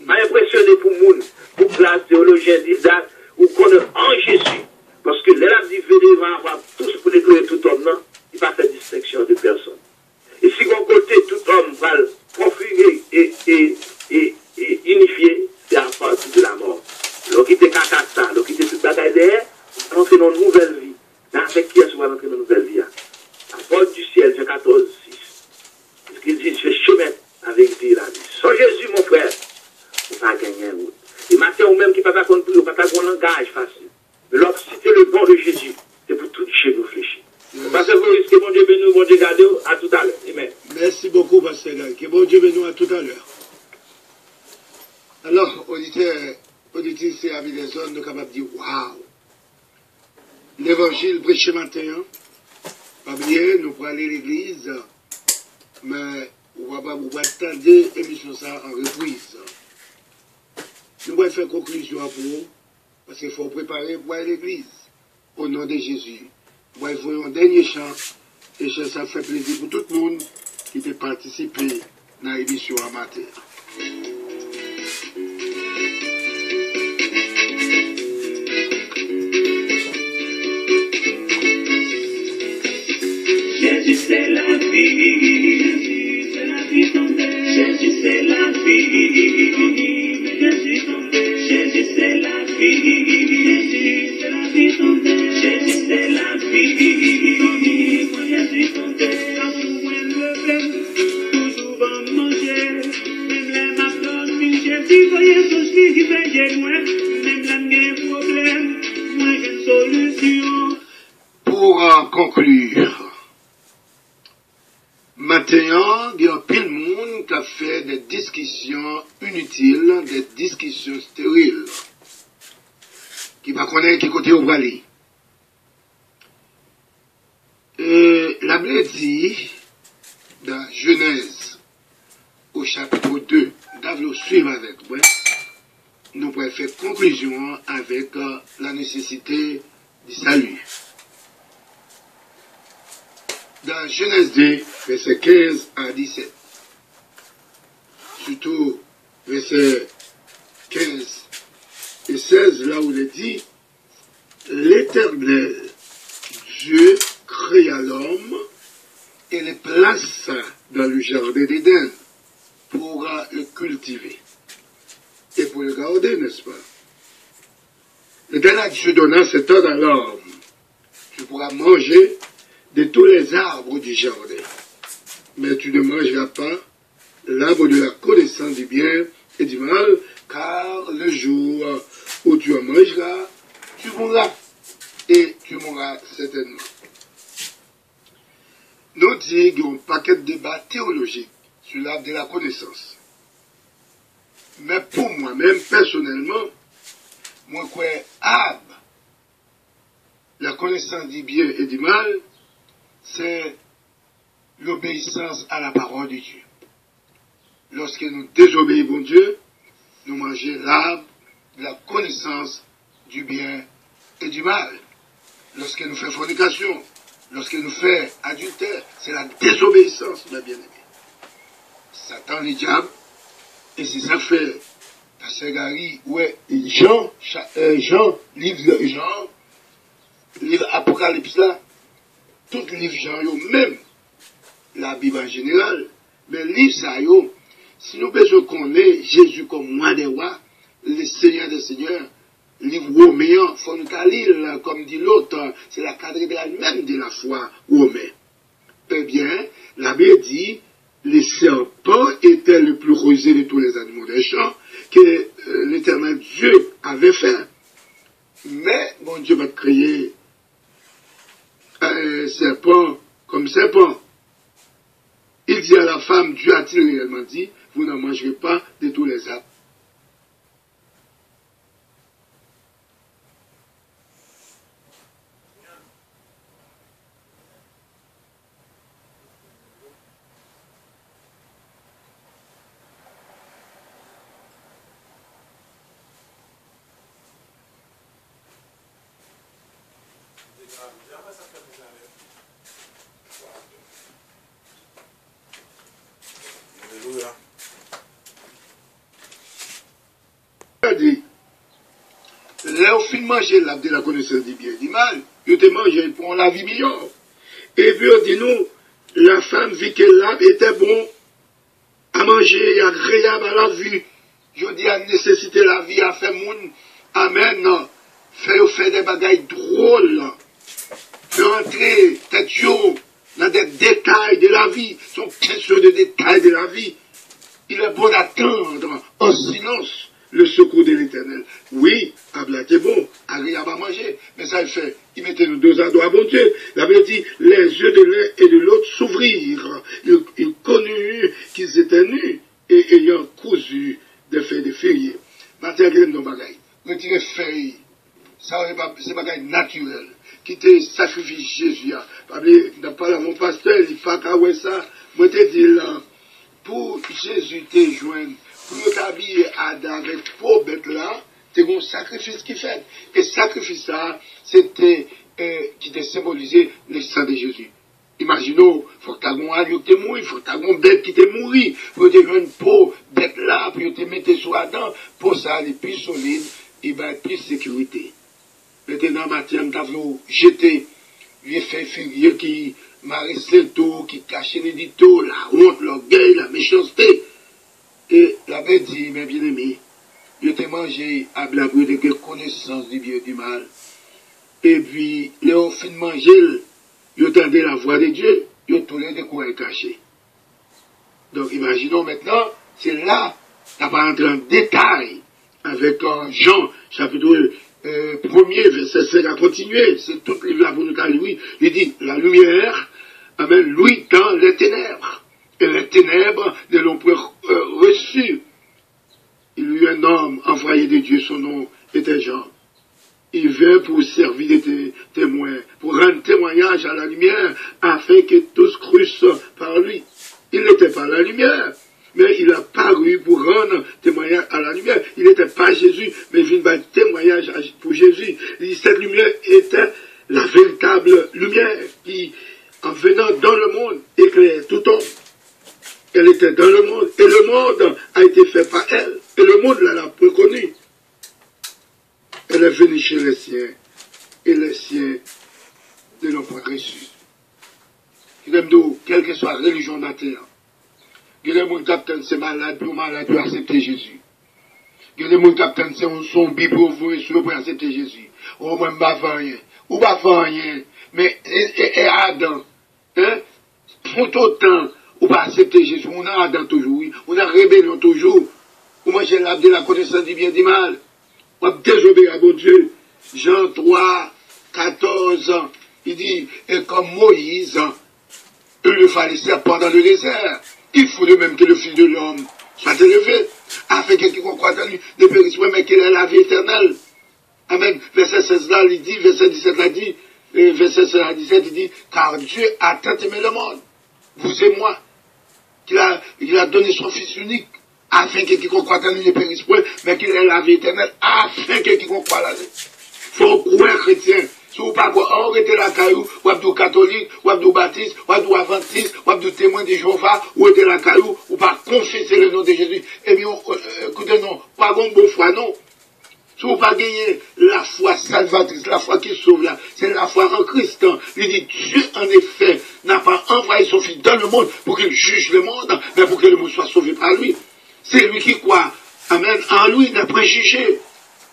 Pas impressionné pour moun, pour classe théologien, didacte, ou qu'on est en Jésus. Parce que l'élève dit, venez, va avoir tous pour détruire tout homme, non, il va faire distinction de personne. Et si on côté tout homme va le configurer et unifier, c'est à partir de la mort. Donc, il était catastrophe, donc il était toute bataille derrière, on entre dans une nouvelle vie. Avec qui est-ce qu'on va entrer dans une nouvelle vie? La porte du ciel, Jean 14, 6. Ce qu'il dit, je chemin avec Dieu la vie. Sans Jésus, mon frère, on va gagner un route. Et maintenant, ou même qui ne peut pas comprendre, pas un langage facile. Mais lorsque c'était le bon de Jésus, c'est pour tout chez nous fléchir. Parce que vous risquez, mon Dieu béni, mon Dieu gardez, à tout à l'heure. Amen. Merci beaucoup, Pasteur Guy. Que bon Dieu béni à tout à l'heure. Alors, auditrices et amis des zones, nous sommes capables de dire, waouh! L'évangile prêché matin, pas bien, nous pour aller à l'église, mais on va attendre l'émission ça en reprise. Nous allons faire conclusion pour vous, parce qu'il faut préparer pour aller à l'église. Au nom de Jésus. Nous allons faire un dernier chant, et ça fait plaisir pour tout le monde qui peut participer dans l'émission amateur. Jésus c'est la vie, c'est la vie tombée. Jésus c'est la vie, Jésus tombé. Jésus c'est la vie, Jésus c'est la vie tombée. Jésus c'est la vie, moi Jésus tombé. Quand tout le monde toujours va manger, même les McDonald's, Jésus voyez son fils qui fait loin, même les problèmes, moi j'ai une solution. Pour conclure. Maintenant, il y a plein de monde qui a fait des discussions inutiles, des discussions stériles, qui va connaître qui côté au aller. La Bible dit, dans Genèse, au chapitre 2, nous suivre avec moi, nous pouvons faire conclusion avec la nécessité du salut. Dans Genèse 2, verset 15 à 17. Surtout, verset 15 et 16, là où il est dit, l'Éternel, Dieu créa l'homme et le plaça dans le jardin d'Éden pour le cultiver et pour le garder, n'est-ce pas? L'Éternel Dieu donna cet ordre à l'homme. Tu pourras manger de tous les arbres du jardin. Mais tu ne mangeras pas l'arbre de la connaissance du bien et du mal, car le jour où tu en mangeras, tu mourras. Et tu mourras certainement. Nous disons qu'il y a un paquet de débats théologiques sur l'arbre de la connaissance. Mais pour moi-même, personnellement, moi, quoi, arbre, la connaissance du bien et du mal, c'est l'obéissance à la parole de Dieu. Lorsque nous désobéissons Dieu, nous mangeons l'arbre de la connaissance du bien et du mal. Lorsque nous faisons fornication, lorsque nous faisons adultère, c'est la désobéissance, mes bien-aimés. Satan, le diable, et c'est ça fait, Pasteur Gary, ouais, Jean, livre Apocalypse là, tout livre Jean, même la Bible en général, mais livre ça, si nous besoin qu'on ait Jésus comme roi des rois, le Seigneur des seigneurs, livre romain, il faut nous lire, comme dit l'autre, c'est la cathédrale même de la foi romaine. Eh bien, la Bible dit, le serpent était le plus rusé de tous les animaux des champs que l'Éternel Dieu avait fait. Mais, bon Dieu va créer un serpent comme serpent. Il dit à la femme, Dieu a-t-il réellement dit, vous n'en mangerez pas de tous les arbres. Alléluia. Dit, là, au fin de manger l'arbre de la connaissance du bien et du mal, ils te mangé pour la vie meilleure. Et puis, on dit nous, la femme vit que l'arbre était bon à manger et agréable à la vue. Je dis à nécessiter la vie à faire moun. Amen. Faire des bagailles drôles. Faire entrer tête chaud dans des détails de la vie. Ce sont questions de détails de la vie. Il est bon d'attendre en silence le secours de l'Éternel. Oui, Abla était bon, agréable à manger, mais ça il fait, il mettait nos deux doigts à bon Dieu. Il avait dit, les yeux de l'un et de l'autre s'ouvrirent. Il connut qu'ils étaient nus et ayant cousu des feuilles de feuilles. Maintenant, il y a nos bagailles. Retirer feuilles, ça c'est bagaille naturel. Quitter sacrifice Jésus. Pas là, mon pasteur, il faut qu'à ça. Moi, te dis là, pour Jésus te joindre, pour t'habiller Adam avec pauvre bête là, c'est un sacrifice qui fait. Et sacrifice ça, c'était qui était symbolisé le sang de Jésus. Imaginons, il faut que tu aies un agneau qui est mort, il faut que tu aies une bête qui t'est mort, pour te joindre une pauvre bête là, puis te mettre sur Adam, pour ça, elle est plus solide, et bien plus sécurité. Maintenant, Mathieu, tu as jeté, il fait furieux qui m'a resté tout, qui cachait l'édito, la honte, l'orgueil, la méchanceté. Et l'abbé dit, mes bien-aimés, je t'ai mangé à blabou de connaissance du bien et du mal. Et puis, les fin de manger, je tendais la voix de Dieu, je tournais des coins cachés. Donc, imaginons maintenant, c'est là, tu n'as pas entré en détail avec Jean, chapitre 1er, verset 5 à continuer. C'est tout le livre là pour nous dire, oui. Il dit, la lumière, amen, lui dans les ténèbres. Et les ténèbres ne l'ont pas reçu. Il y eut un homme envoyé de Dieu, son nom était Jean. Il vint pour servir de témoin, pour rendre témoignage à la lumière, afin que tous crussent par lui. Il n'était pas la lumière, mais il a paru pour rendre témoignage à la lumière. Il n'était pas Jésus, mais il vint témoignage pour Jésus. Il dit, cette lumière était la véritable lumière qui, en venant dans le monde, éclaire tout homme. Elle était dans le monde, et le monde a été fait par elle, et le monde l'a peu connue. Elle est venue chez les siens, et les siens ne l'ont pas reçue. Quelle que soit la religion de la terre, il y a des gens qui attendent ces malades pour accepter Jésus. Il y a des gens qui attendent ces zombies pour accepter Jésus. Oh, moi, je ne vais pas rien. Ou pas rien. Mais, et Adam, hein, font autant, ou pas accepter Jésus. On a Adam toujours, oui. On a rébellion toujours. Ou moi, j'ai l'arbre de la connaissance du bien et du mal. On a désobéi à bon Dieu. Jean 3, 14, il dit, et comme Moïse, il le fallait serpent dans le désert. Il faut de même que le Fils de l'homme soit élevé, afin que quiconque croit en lui ne périsse pas, mais qu'il ait la vie éternelle. Amen. Verset 16 là, il dit, verset 17 là, dit, verset 16 à 17, il dit, car Dieu a tant aimé le monde, vous et moi, qu'il a donné son Fils unique, afin que quiconque croit en lui ne périsse pas, mais qu'il ait la vie éternelle, afin que quiconque croit en lui. Faut croire chrétien. Si vous ne pouvez pas arrêter la caillou, ou abdou catholique, ou abdou baptiste, ou abdou adventiste, ou abdou témoin de Jéhovah, ou était la caillou, ou pas confesser le nom de Jésus, eh bien, écoutez, non, pas bon foi, non. Si vous ne pouvez pas gagner la foi salvatrice, la foi qui sauve là, c'est la foi en Christ. Hein. Il dit, Dieu, en effet, n'a pas envoyé son Fils dans le monde pour qu'il juge le monde, mais pour que le monde soit sauvé par lui. C'est lui qui croit. Amen. En lui, il n'a préjugé.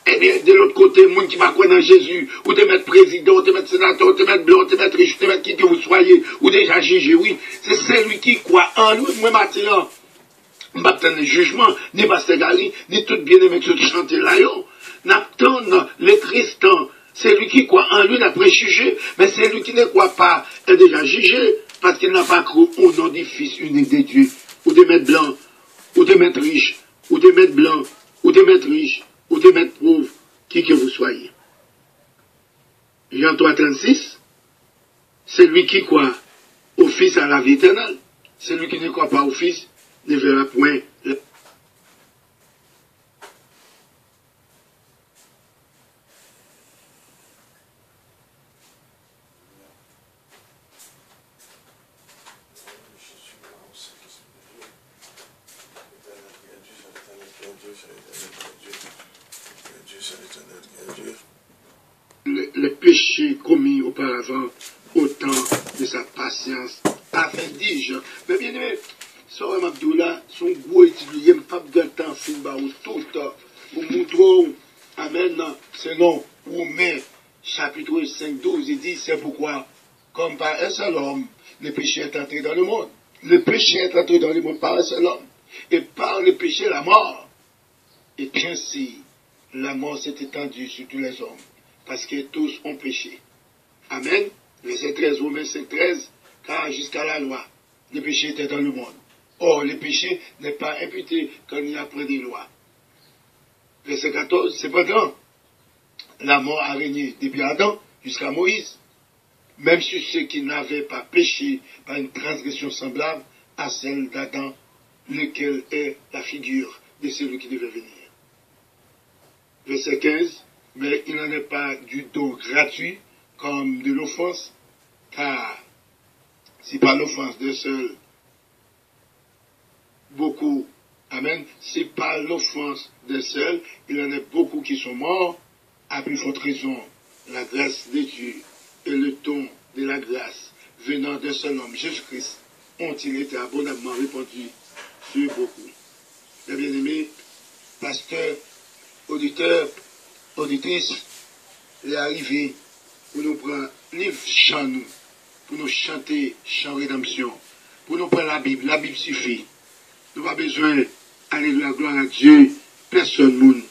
Eh bien, de l'autre côté, monde qui va croire dans Jésus, ou te mettre président, ou te mettre sénateur, ou te mettre blanc, ou te mettre riche, ou te mettre qui que vous soyez, ou déjà jugé, oui. C'est celui qui croit en lui. Moi, maintenant, je ne vais pas le jugement, ni Pasteur Gary, ni tout bien-aimé que ce chanter là, n'attend les Christians. C'est lui qui croit en lui, n'a préjugé, mais c'est lui qui ne croit pas, est déjà jugé, parce qu'il n'a pas cru au nom du Fils unique de Dieu. Ou te mettre blanc, ou te mettre riche, ou te mettre blanc, ou te mettre riche, ou te mettre pauvre, qui que vous soyez. Jean 3, 36, c'est lui qui croit au Fils à la vie éternelle. Celui qui ne croit pas au Fils ne verra point la Le péché commis auparavant au temps de sa patience a fait 10 jours. Mais bien aimé, Soeur Abdullah, son gros étudiant, pas de temps, fin ou tout le temps, pour montrer, amen, selon Romains, chapitre 5, 12, il dit, c'est pourquoi, comme par un seul homme, le péché est entré dans le monde. Le péché est entré dans le monde par un seul homme. Et par le péché, la mort. Et ainsi, la mort s'est étendue sur tous les hommes. Parce que tous ont péché. Amen. Verset 13, Romains 5, 13. Car jusqu'à la loi, le péché était dans le monde. Or, le péché n'est pas imputé quand il y a près des lois. Verset 14. Cependant, la mort a régné depuis Adam jusqu'à Moïse. Même sur ceux qui n'avaient pas péché par une transgression semblable à celle d'Adam, lequel est la figure de celui qui devait venir. Verset 15. Mais il n'en est pas du don gratuit comme de l'offense, car si par l'offense d'un seul, beaucoup, amen, si par l'offense d'un seul, il en est beaucoup qui sont morts, à plus forte raison, la grâce de Dieu et le don de la grâce venant d'un seul homme, Jésus-Christ, ont-ils été abondamment répandus sur beaucoup. Mes bien-aimés, pasteurs, auditeurs, auditrices, est arrivé pour nous prendre livre chant nous, pour nous chanter chant rédemption, pour nous prendre la Bible suffit. Nous n'avons pas besoin, alléluia, gloire à Dieu, personne moun,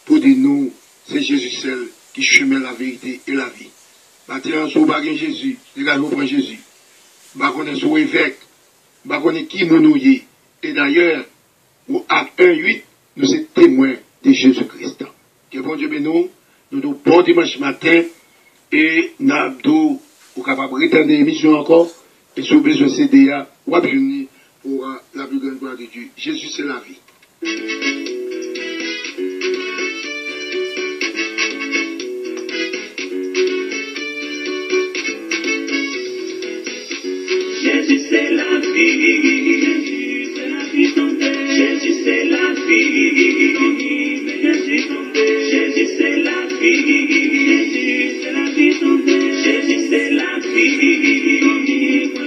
pour dire nous, c'est Jésus seul qui chemin la vérité et la vie. Maintenant, si vous ne avez pas Jésus, les gars, vous prenez Jésus. Vous ne connaissez pas évêque, vous ne connaissez qui nous y. Et d'ailleurs, au acte 1:8, nous sommes témoins de Jésus-Christ. Que bon Dieu bénisse nous bon dimanche matin et nous sommes capables de retenir l'émission encore et si vous avez besoin de CDA, ou à venir pour la plus grande gloire de Dieu. Jésus, c'est la vie. Jésus, c'est la vie. Jésus, c'est la vie tombée. Jésus, c'est la vie. Jésus tombé. Jésus, c'est la vie. Jésus, c'est la vie tombée. Jésus, c'est la vie.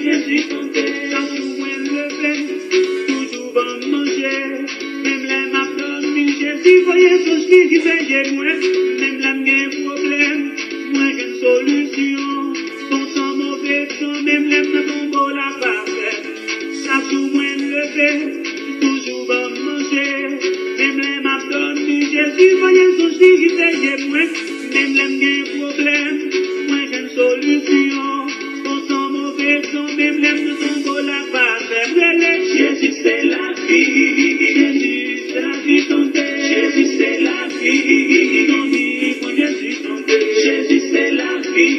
Jésus tombé. Sans soin levé, toujours bon manger. Même les m'abdominaux, Jésus, voyez son esprit qui fait j'ai moins. Même la même problème, moins qu'une solution. Bon sang mauvais temps, même les m'abdominaux la parfaite. Sans soin levé, toujours bon manger. Même les m'abdominaux, Jésus, voyez son esprit qui fait j'ai moins. Même les mêmes problèmes, moins qu'une solution. Bon sang mauvais temps, même les m'abdominaux la parfaite. Jésus, c'est la vie. Jésus, c'est la vie tombée. Jésus, c'est la vie. Jésus tombé. Jésus, c'est la vie.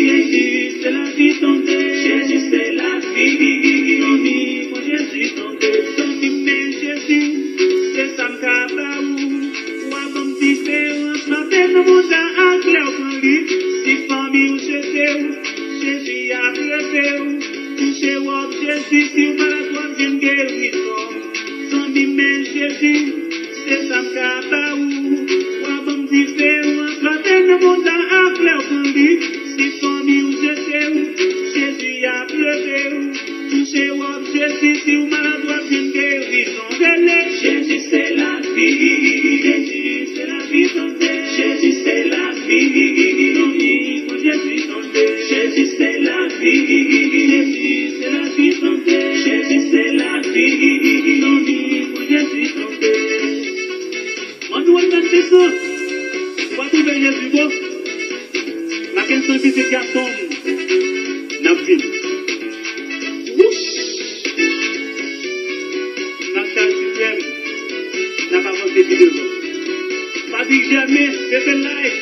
Jésus, c'est la vie tombée. Jésus, c'est la vie. Jésus tombé. Mais Jésus, c'est ça me ou avant me différence, ma peine au monde à clair pour lui. Si famille ou Jésus a crevé, touché ou Jésus, si vous malade, vous guérison. Sans mais Jésus, c'est ça me ou avant me différence, ma peine au monde à clair pour lui. Si famille ou Jésus a crevé, touché ou Jésus, si vous malade, vous guérison. Jésus, c'est la vie. Jésus, c'est la vie tombée. Jésus, c'est la vie. Jésus tombé. Jésus, c'est la vie. Jésus, c'est la vie tombée. Jésus, c'est la vie. Jésus tombé. On doit faire ça. On va trouver Jésus bon. La question de ce garçon n'a pas vu. N'a pas pensé vidéo. Pas dit jamais, c'est un live.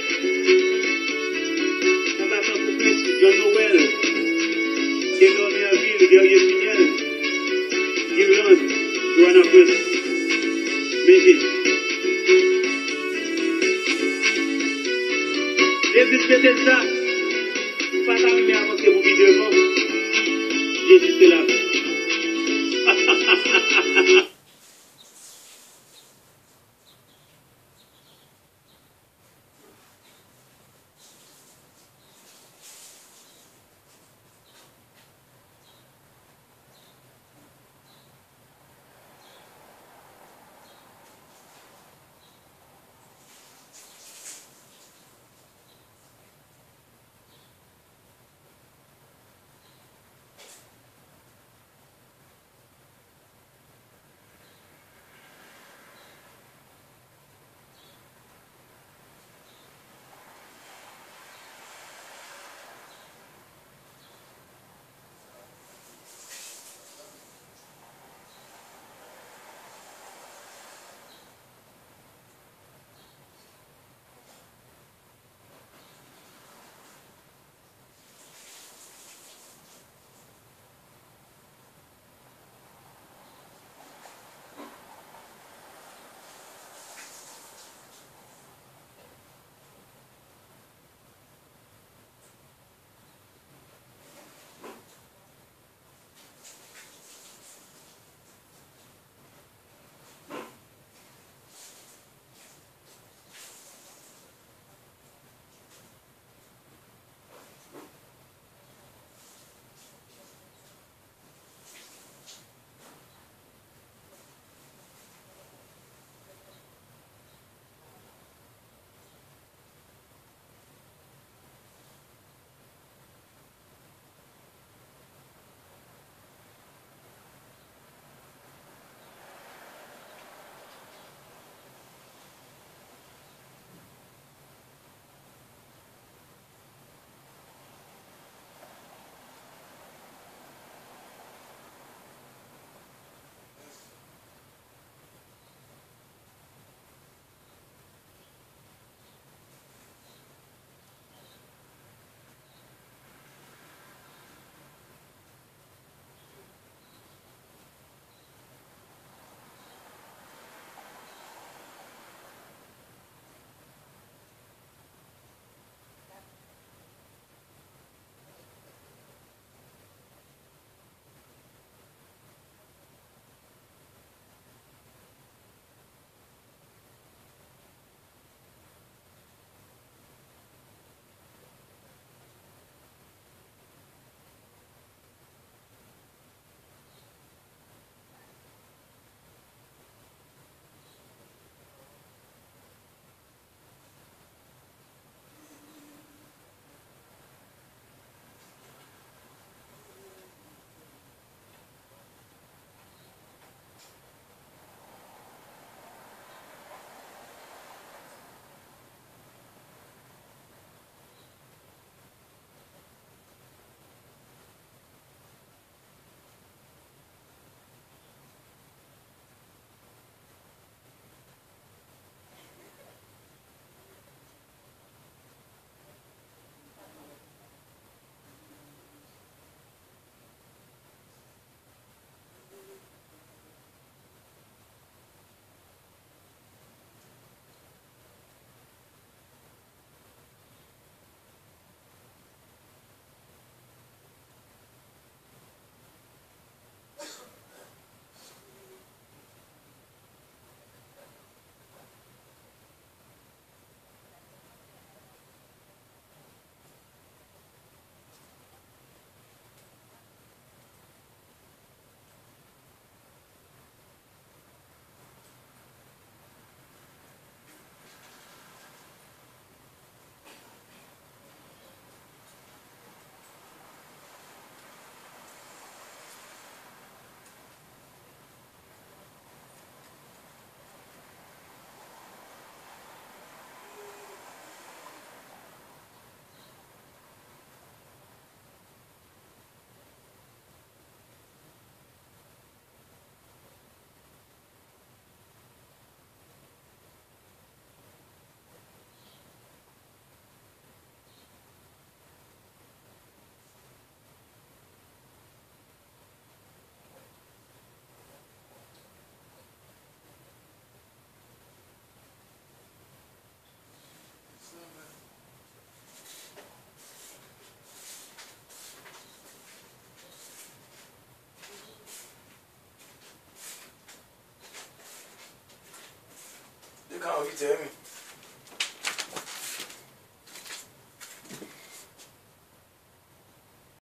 On va faire pour plus, John Noël. C'est dormi en ville, guerrier fidèle. Irlande, Joanna Press. Méjis. Jésus, c'était ça. Pas t'arriver à avancer pour vidéo. Jésus, c'est la vie. vite,